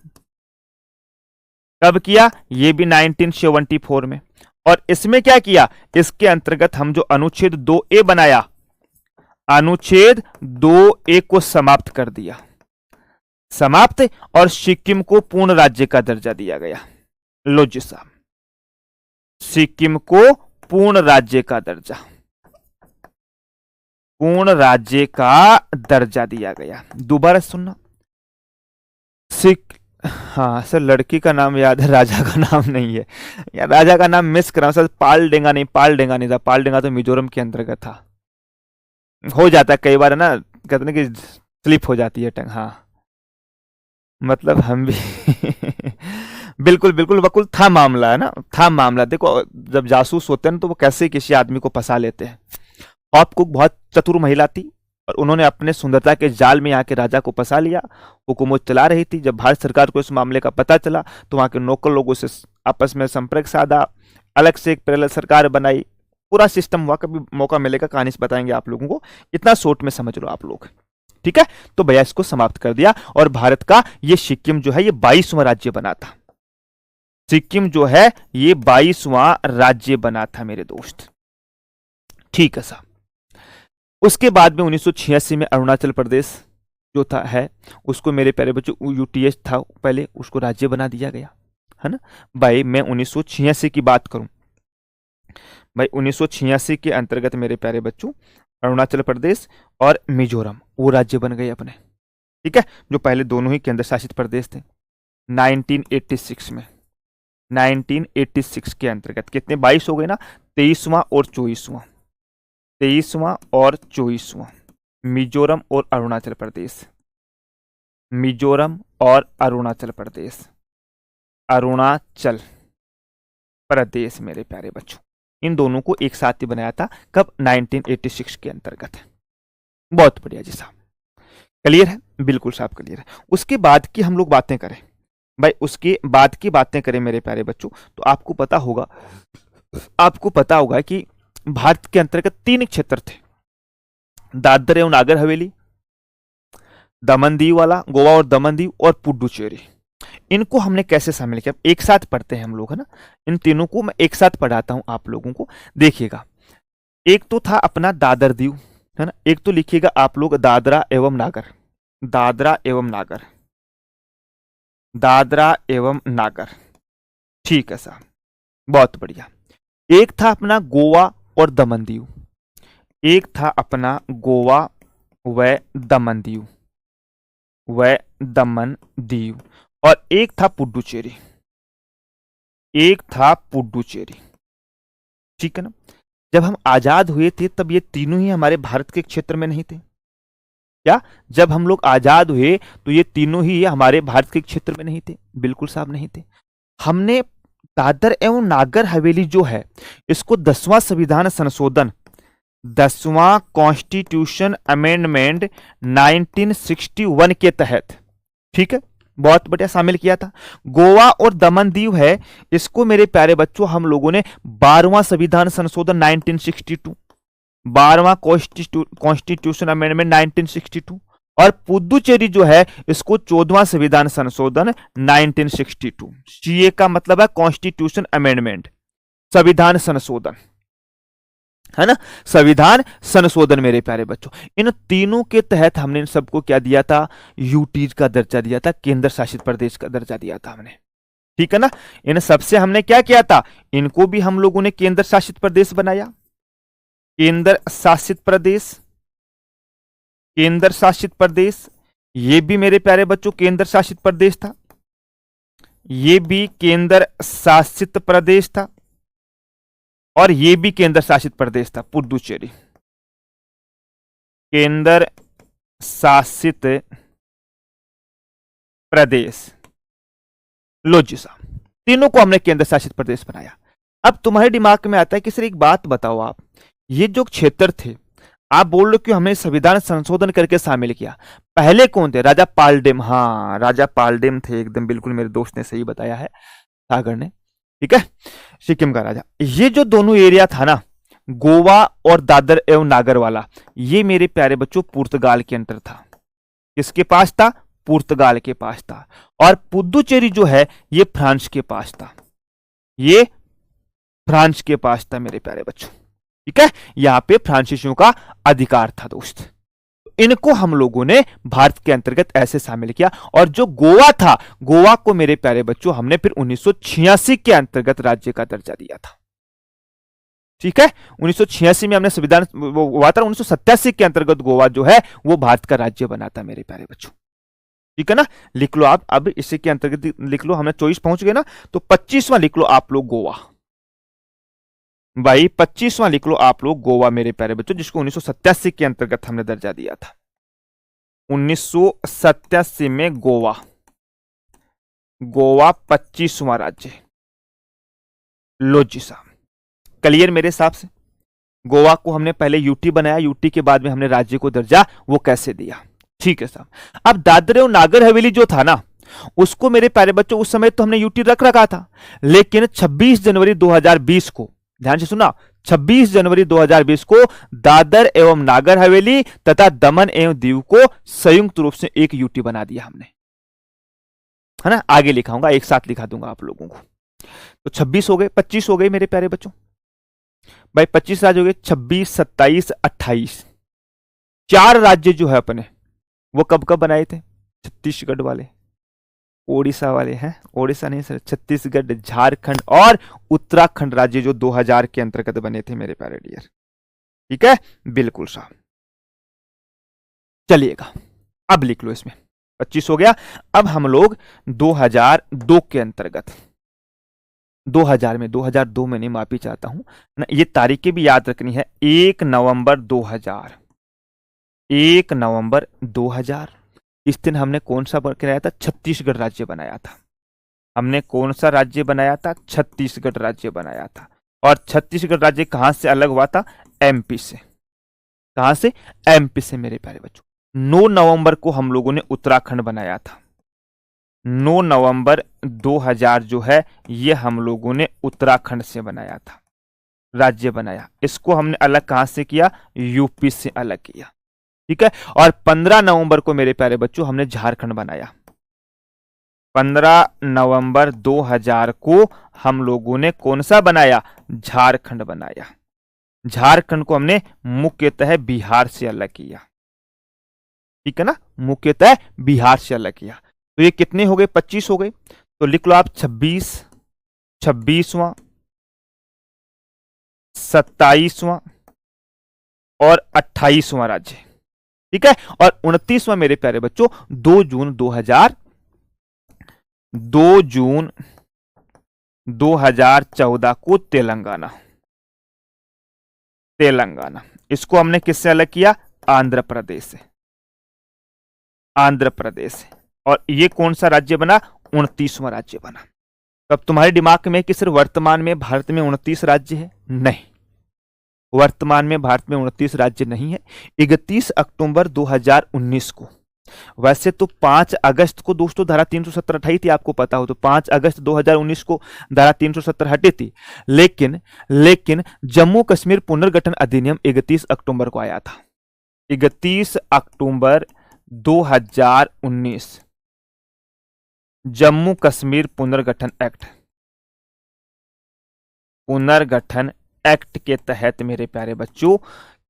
कब किया? ये भी 1974 में। और इसमें क्या किया? इसके अंतर्गत हम जो अनुच्छेद 2A बनाया, अनुच्छेद 2A को समाप्त कर दिया, समाप्त, और सिक्किम को पूर्ण राज्य का दर्जा दिया गया। लो जी साहब, सिक्किम को पूर्ण राज्य का दर्जा, पूर्ण राज्य का दर्जा दिया गया। दोबारा सुनना, हाँ सर, लड़की का नाम याद है, राजा का नाम नहीं है यार, राजा का नाम मिस कर रहा हूं सर। पाल डेंगा नहीं, पाल डेंगा नहीं था, पाल डेंगा तो मिजोरम के अंतर्गत था। हो जाता है कई बार, है ना, कहते हैं कि स्लिप हो जाती है टंग। हाँ, मतलब हम भी बिल्कुल बिल्कुल वकुल, था मामला, है ना, था मामला। देखो, जब जासूस होते हैं ना, तो वो कैसे किसी आदमी को फंसा लेते हैं। हॉप कुक बहुत चतुर महिला थी, और उन्होंने अपने सुंदरता के जाल में आके राजा को फंसा लिया, हुकूमत चला रही थी। जब भारत सरकार को इस मामले का पता चला, तो वहां के नौकर लोगों से आपस में संपर्क साधा, अलग से एक पैरेलल सरकार बनाई, पूरा सिस्टम हुआ। कभी मौका मिलेगा कहानी से बताएंगे आप लोगों को, इतना शॉर्ट में समझ लो आप लोग। ठीक है, तो भैया इसको समाप्त कर दिया, और भारत का ये सिक्किम जो है, ये 22वां राज्य बना था। सिक्किम जो है, ये 22वां राज्य बना था मेरे दोस्त। ठीक है साहब। उसके बाद में 1986 में अरुणाचल प्रदेश जो था है, उसको मेरे प्यारे बच्चों यूटीएस था पहले, उसको राज्य बना दिया गया, है ना भाई। मैं 1986 की बात करूं भाई, 1986 के अंतर्गत मेरे प्यारे बच्चों अरुणाचल प्रदेश और मिजोरम, वो राज्य बन गए अपने। ठीक है, जो पहले दोनों ही केंद्र शासित प्रदेश थे। 1986 में, 1986 के अंतर्गत कितने 22 हो गए ना, 23वां और 24वां, 23वां और 24वां, मिजोरम और अरुणाचल प्रदेश, मिजोरम और अरुणाचल प्रदेश, अरुणाचल प्रदेश मेरे प्यारे बच्चों, इन दोनों को एक साथ ही बनाया था। कब? 1986 के अंतर्गत। बहुत बढ़िया जी साहब, क्लियर है, बिल्कुल साहब क्लियर है। उसके बाद की हम लोग बातें करें भाई, उसके बाद की बातें करें मेरे प्यारे बच्चों, तो आपको पता होगा, आपको पता होगा कि भारत के अंतर्गत 3 क्षेत्र थे, दादर एवं नागर हवेली, दमन दीव वाला, गोवा और दमन दीव, और पुडुचेरी। इनको हमने कैसे शामिल किया, एक साथ पढ़ते हैं हम लोग, है ना। इन तीनों को मैं एक साथ पढ़ाता हूं आप लोगों को, देखिएगा। एक तो था अपना दादर दीव, है ना, एक तो लिखिएगा आप लोग दादरा एवं नागर, दादरा एवं नागर, दादरा एवं नागर। ठीक है साहब, बहुत बढ़िया। एक था अपना गोवा और दमन दीव, एक था अपना गोवा व दमन दीव, व दमन दीव, और एक था पुडुचेरी, एक था पुडुचेरी। ठीक है ना। जब हम आजाद हुए थे तब ये तीनों ही हमारे भारत के क्षेत्र में नहीं थे क्या? जब हम लोग आजाद हुए तो ये तीनों ही हमारे भारत के क्षेत्र में नहीं थे, बिल्कुल साहब नहीं थे। हमने दादर एवं नागर हवेली जो है, इसको 10वां संविधान संशोधन, 10वां कॉन्स्टिट्यूशन अमेंडमेंट 1961 के तहत, ठीक है, बहुत बढ़िया, शामिल किया था। गोवा और दमन दीव है, इसको मेरे प्यारे बच्चों हम लोगों ने 12वां संविधान संशोधन 1962, 12वां कॉन्स्टिट्यूशन अमेंडमेंट 1962, और पुदुचेरी जो है इसको 14वां संविधान संशोधन 1962। सीए का मतलब है कॉन्स्टिट्यूशन अमेंडमेंट, संविधान संशोधन, है ना, संविधान संशोधन मेरे प्यारे बच्चों। इन तीनों के तहत हमने इन सबको क्या दिया था? यूटी का दर्जा दिया था, केंद्र शासित प्रदेश का दर्जा दिया था हमने। ठीक है ना। इन सबसे हमने क्या किया था? इनको भी हम लोगों ने केंद्र शासित प्रदेश बनाया, केंद्र शासित प्रदेश, केंद्र शासित प्रदेश। ये भी मेरे प्यारे बच्चों केंद्र शासित प्रदेश था, ये भी केंद्र शासित प्रदेश था, और ये भी केंद्र शासित प्रदेश था, पुडुचेरी केंद्र शासित प्रदेश। लो जी साहब, तीनों को हमने केंद्र शासित प्रदेश बनाया। अब तुम्हारे दिमाग में आता है कि सर एक बात बताओ आप, ये जो क्षेत्र थे, आप बोल रहे हो कि हमने संविधान संशोधन करके शामिल किया, पहले कौन थे? राजा पालडेम। हाँ, राजा पालडेम थे, एकदम बिल्कुल मेरे दोस्त ने सही बताया है, सागर ने। ठीक है, सिक्किम का राजा। ये जो दोनों एरिया था ना, गोवा और दादर एवं नागर वाला, ये मेरे प्यारे बच्चों पुर्तगाल के अंडर था। किसके पास था? पुर्तगाल के पास था। और पुदुचेरी जो है ये फ्रांस के पास था, ये फ्रांस के पास था मेरे प्यारे बच्चों। ठीक है, यहां पे फ्रांसीसियों का अधिकार था दोस्त। इनको हम लोगों ने भारत के अंतर्गत ऐसे शामिल किया। और जो गोवा था, गोवा को मेरे प्यारे बच्चों हमने फिर 1986 के अंतर्गत राज्य का दर्जा दिया था। ठीक है, 1986 में हमने संविधान वो हुआ था, 1987 के अंतर्गत गोवा जो है वो भारत का राज्य बना था मेरे प्यारे बच्चों। ठीक है ना, लिख लो आप, अब इसी के अंतर्गत लिख लो, हमने 24 पहुंच गए ना, तो 25वां लिख लो आप लोग गोवा। भाई 25वां लिख लो आप लोग गोवा मेरे प्यारे बच्चों, जिसको 1987 के अंतर्गत हमने दर्जा दिया था। 1987 में गोवा, गोवा 25वां राज्य। लो जी साहब, क्लियर मेरे हिसाब से। गोवा को हमने पहले यूटी बनाया, यूटी के बाद में हमने राज्य को दर्जा वो कैसे दिया। ठीक है साहब। अब दादर और नागर हवेली जो था ना, उसको मेरे प्यारे बच्चों उस समय तो हमने यूटी रख रखा था, लेकिन 26 जनवरी 2020 को, ध्यान से सुना, 26 जनवरी 2020 को दादर एवं नागर हवेली तथा दमन एवं दीव को संयुक्त रूप से एक यूटी बना दिया हमने, है ना। आगे लिखाऊंगा, एक साथ लिखा दूंगा आप लोगों को। तो 26 हो गए, 25 हो गए मेरे प्यारे बच्चों। भाई 25 राज्य हो गए, 26, 27, 28। 4 राज्य जो है अपने वो कब कब बनाए थे? छत्तीसगढ़ वाले, ओडिशा वाले हैं, ओडिशा नहीं सर, छत्तीसगढ़, झारखंड और उत्तराखंड राज्य जो 2000 के अंतर्गत बने थे मेरे प्यारे डियर। ठीक है, बिल्कुल साहब। चलिएगा, अब लिख लो इसमें 25 हो गया। अब हम लोग 2002 के अंतर्गत 2002 में नहीं, माफी चाहता हूं ना, ये तारीखें भी याद रखनी है। 1 नवंबर 2000, 1 नवंबर 2000 इस दिन हमने कौन सा बनाया था? छत्तीसगढ़ राज्य बनाया था। हमने कौन सा राज्य बनाया था? छत्तीसगढ़ राज्य बनाया था। और छत्तीसगढ़ राज्य कहां से अलग हुआ था? एमपी से। कहां से? एमपी से मेरे प्यारे बच्चों। 9 नवंबर को हम लोगों ने उत्तराखंड बनाया था। 9 नवंबर 2000 जो है ये हम लोगों ने उत्तराखंड से बनाया था, राज्य बनाया। इसको हमने अलग कहां से किया? यूपी से अलग किया। ठीक है। और 15 नवंबर को मेरे प्यारे बच्चों हमने झारखंड बनाया। 15 नवंबर 2000 को हम लोगों ने कौन सा बनाया? झारखंड बनाया। झारखंड को हमने मुख्यतः बिहार से अलग किया। ठीक है ना, मुख्यतः बिहार से अलग किया। तो ये कितने हो गए? 25 हो गए। तो लिख लो आप 26, 26वां, 27वां और 28वां राज्य। ठीक है। और 29वां मेरे प्यारे बच्चों 2 जून 2014 को तेलंगाना। तेलंगाना इसको हमने किससे अलग किया? आंध्र प्रदेश से। आंध्र प्रदेश से। और ये कौन सा राज्य बना? 29वां राज्य बना। तब तुम्हारे दिमाग में कि सिर्फ वर्तमान में भारत में 29 राज्य है? नहीं, वर्तमान में भारत में 29 राज्य नहीं है। 31 अक्टूबर 2019 को, वैसे तो 5 अगस्त को दोस्तों धारा 370 हटी थी, आपको पता हो तो 5 अगस्त 2019 को धारा 370 हटी थी। लेकिन जम्मू कश्मीर पुनर्गठन अधिनियम 31 अक्टूबर को आया था। 31 अक्टूबर 2019 जम्मू कश्मीर पुनर्गठन एक्ट के तहत मेरे प्यारे बच्चों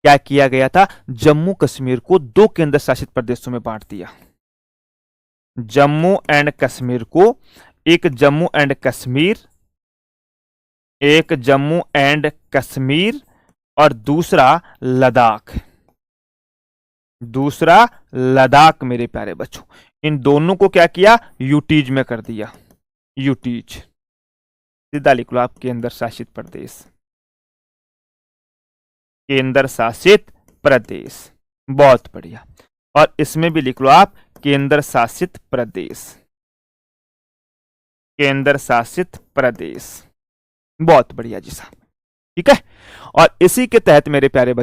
क्या किया गया था? जम्मू कश्मीर को 2 केंद्र शासित प्रदेशों में बांट दिया। जम्मू एंड कश्मीर को एक जम्मू एंड कश्मीर और दूसरा लद्दाख मेरे प्यारे बच्चों। इन दोनों को क्या किया? यूटीज में कर दिया। यूटीज, सीधा लिख लो आप केंद्र शासित प्रदेश। केंद्र शासित प्रदेश, बहुत बढ़िया। और इसमें भी लिख लो आप केंद्र शासित प्रदेश। केंद्र शासित प्रदेश, बहुत बढ़िया जी साहब। ठीक है। और इसी के तहत मेरे प्यारे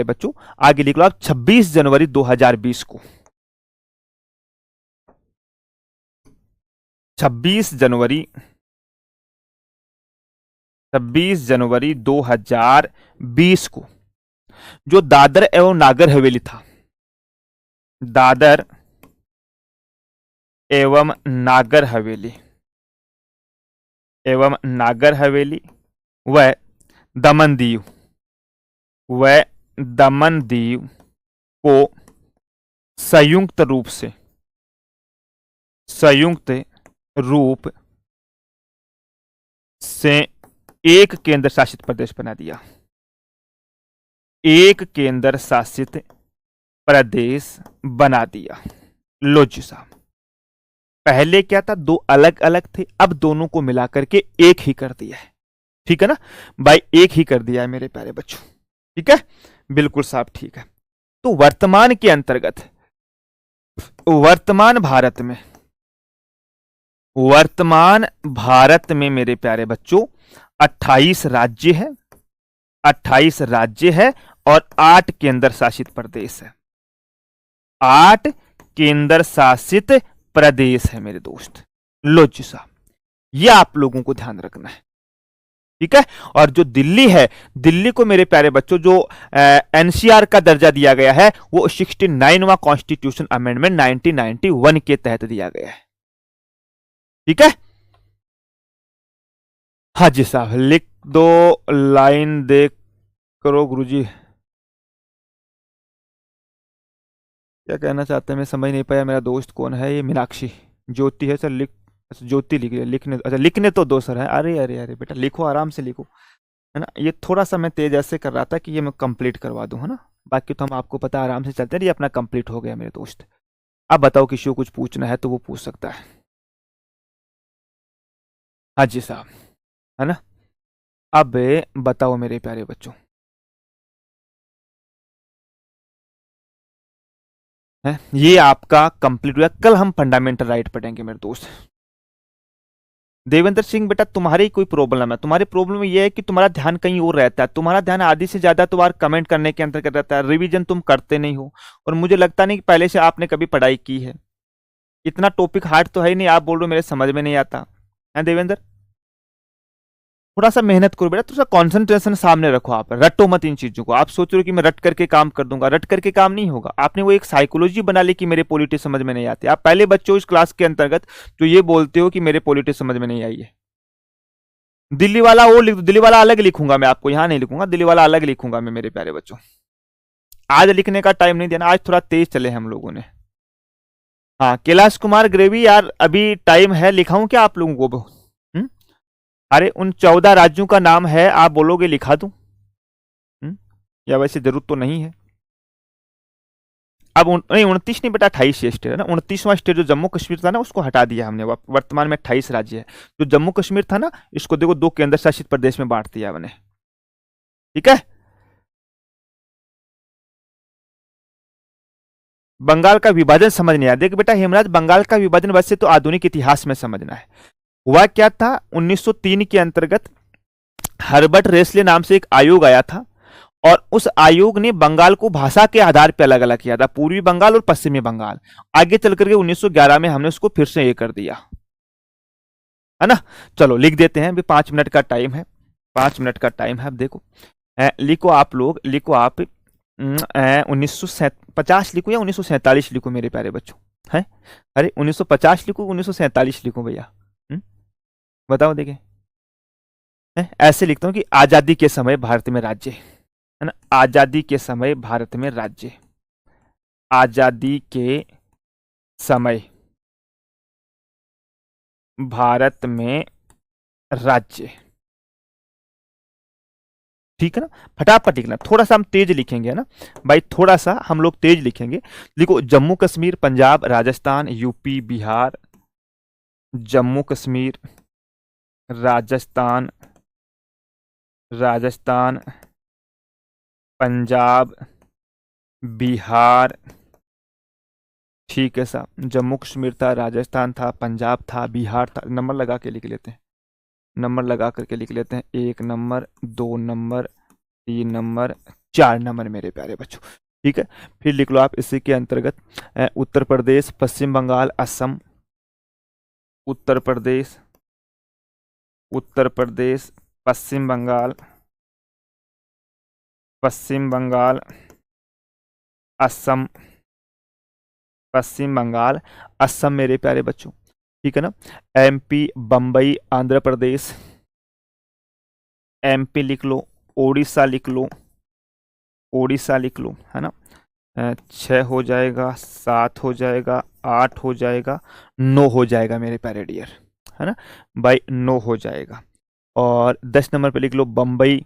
बच्चों, आगे लिख लो आप 26 जनवरी 2020 को, 26 जनवरी 2020 को जो दादर एवं नागर हवेली था, दादर एवं नागर हवेली व दमन दीव को संयुक्त रूप से एक केंद्र शासित प्रदेश बना दिया। एक केंद्र शासित प्रदेश बना दिया। लो जी साहब, पहले क्या था? 2 अलग अलग थे, अब दोनों को मिलाकर के एक ही कर दिया है। ठीक है ना भाई, एक ही कर दिया है मेरे प्यारे बच्चों। ठीक है, बिल्कुल साहब, ठीक है। तो वर्तमान के अंतर्गत वर्तमान भारत में मेरे प्यारे बच्चों 28 राज्य है और 8 केंद्र शासित प्रदेश है। 8 केंद्र शासित प्रदेश है मेरे दोस्त। लो जी साहब, ये आप लोगों को ध्यान रखना है। ठीक है। और जो दिल्ली है, दिल्ली को मेरे प्यारे बच्चों जो एनसीआर का दर्जा दिया गया है वो 69वां कॉन्स्टिट्यूशन अमेंडमेंट 1991 के तहत दिया गया है। ठीक है। हाँ जी साहब, लिख दो लाइन देख करो गुरुजी। क्या कहना चाहते हैं मैं समझ नहीं पाया। मेरा दोस्त कौन है? ये मीनाक्षी ज्योति है सर। ज्योति लिखने, अच्छा लिखने तो दो सर है। अरे अरे अरे बेटा लिखो, आराम से लिखो। है ना। ये थोड़ा सा मैं तेज ऐसे कर रहा था कि ये मैं कंप्लीट करवा दूं, है ना। बाकी तो हम आपको पता आराम से चलते हैं। ये अपना कंप्लीट हो गया मेरे दोस्त। अब बताओ किसी को कुछ पूछना है तो वो पूछ सकता है। हाँ जी साहब, है ना। अब बताओ मेरे प्यारे बच्चों, है ये आपका कंप्लीट हुआ। कल हम फंडामेंटल राइट पढ़ेंगे मेरे दोस्त। देवेंद्र सिंह बेटा, तुम्हारी कोई प्रॉब्लम है। तुम्हारी प्रॉब्लम ये है कि तुम्हारा ध्यान कहीं और रहता है। तुम्हारा ध्यान आधी से ज्यादा तो बार कमेंट करने के अंतर्गत रहता है। रिवीजन तुम करते नहीं हो, और मुझे लगता नहीं कि पहले से आपने कभी पढ़ाई की है। इतना टॉपिक हार्ड तो है ही नहीं, आप बोल रहे हो मेरे समझ में नहीं आता है। देवेंद्र, थोड़ा सा मेहनत करो बेटा, थोड़ा सा कंसंट्रेशन सामने रखो। आप रटो मत इन चीजों को। आप सोच रहे हो कि मैं रट करके काम कर दूंगा, रट करके काम नहीं होगा। आपने वो एक साइकोलॉजी बना ली कि मेरे पॉलिटिक्स समझ में नहीं आती। आप पहले बच्चों इस क्लास के अंतर्गत जो ये बोलते हो कि मेरे पॉलिटिक्स समझ में नहीं आई है। दिल्ली वाला वो लिख दो, दिल्ली वाला अलग लिखूंगा मैं, आपको यहां नहीं लिखूंगा। दिल्ली वाला अलग लिखूंगा मैं मेरे प्यारे बच्चों। आज लिखने का टाइम नहीं देना, आज थोड़ा तेज चले हम लोगों ने। हाँ, कैलाश कुमार ग्रेवी यार, अभी टाइम है, लिखाऊं क्या आप लोगों को? हम्म? अरे उन 14 राज्यों का नाम है, आप बोलोगे लिखा दूं? या वैसे जरूरत तो नहीं है। अब नहीं 29 नहीं बेटा, 28 स्टेट है ना। 29वां स्टेट जो जम्मू कश्मीर था ना, उसको हटा दिया हमने। वर्तमान में 28 राज्य है। जो जम्मू कश्मीर था ना, इसको देखो 2 केंद्र शासित प्रदेश में बांट दिया हमने। ठीक है। बंगाल का विभाजन समझ नहीं आया। देख बेटा हेमराज, बंगाल का विभाजन वैसे तो आधुनिक इतिहास में समझना है। हुआ क्या था, 1903 के अंतर्गत हर्बर्ट रेसले नाम से एक आयोग आया था, और उस आयोग ने बंगाल को भाषा के आधार पर अलग अलग किया था, पूर्वी बंगाल और पश्चिमी बंगाल। आगे चल करके 1911 में हमने उसको फिर से ये कर दिया, है ना। चलो लिख देते हैं, अभी 5 मिनट का टाइम है। 5 मिनट का टाइम है। अब देखो, लिखो आप लोग, लिखो आप 1950 लिखो या 1947 लिखो मेरे प्यारे बच्चों, है। अरे 1950 लिखो 1947 लिखो भैया? बताओ देखें। ऐसे लिखता हूं कि आजादी के समय भारत में राज्य, है ना। आजादी के समय भारत में राज्य, आजादी के समय भारत में राज्य। ठीक है ना। फटाफट लिखना, थोड़ा सा हम तेज लिखेंगे, है ना भाई, थोड़ा सा हम लोग तेज लिखेंगे। देखो, जम्मू कश्मीर, पंजाब, राजस्थान, यूपी, बिहार, जम्मू कश्मीर, राजस्थान, राजस्थान, पंजाब, बिहार। ठीक है साहब, जम्मू कश्मीर था, राजस्थान था, पंजाब था, बिहार था। नंबर लगा के लिख लेते हैं, नंबर लगा करके लिख लेते हैं। 1 नंबर, 2 नंबर, 3 नंबर, 4 नंबर मेरे प्यारे बच्चों। ठीक है। फिर लिख लो आप इसी के अंतर्गत उत्तर प्रदेश, पश्चिम बंगाल, असम, उत्तर प्रदेश, उत्तर प्रदेश, पश्चिम बंगाल, पश्चिम बंगाल, असम, पश्चिम बंगाल, असम मेरे प्यारे बच्चों। ठीक है ना। एमपी, बम्बई, आंध्र प्रदेश, एमपी लिख लो, ओडिशा लिख लो, ओडिशा लिख लो, है ना। 6 हो जाएगा, 7 हो जाएगा, 8 हो जाएगा, 9 हो जाएगा मेरे प्यारे डियर, है ना भाई, 9 हो जाएगा। और 10 नंबर पे लिख लो बम्बई,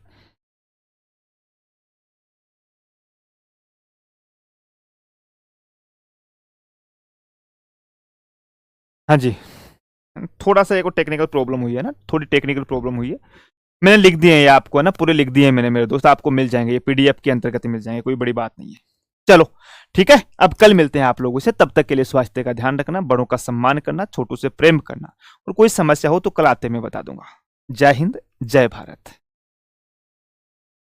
हाँ जी। थोड़ा सा एक टेक्निकल प्रॉब्लम हुई है ना, थोड़ी टेक्निकल प्रॉब्लम हुई है। मैंने लिख दिए हैं ये आपको, है ना, पूरे लिख दिए हैं मैंने मेरे दोस्त, आपको मिल जाएंगे, ये पीडीएफ के अंतर्गत मिल जाएंगे, कोई बड़ी बात नहीं है। चलो ठीक है, अब कल मिलते हैं आप लोगों से। तब तक के लिए स्वास्थ्य का ध्यान रखना, बड़ों का सम्मान करना, छोटों से प्रेम करना, और कोई समस्या हो तो कल आते मैं बता दूंगा। जय हिंद, जय भारत।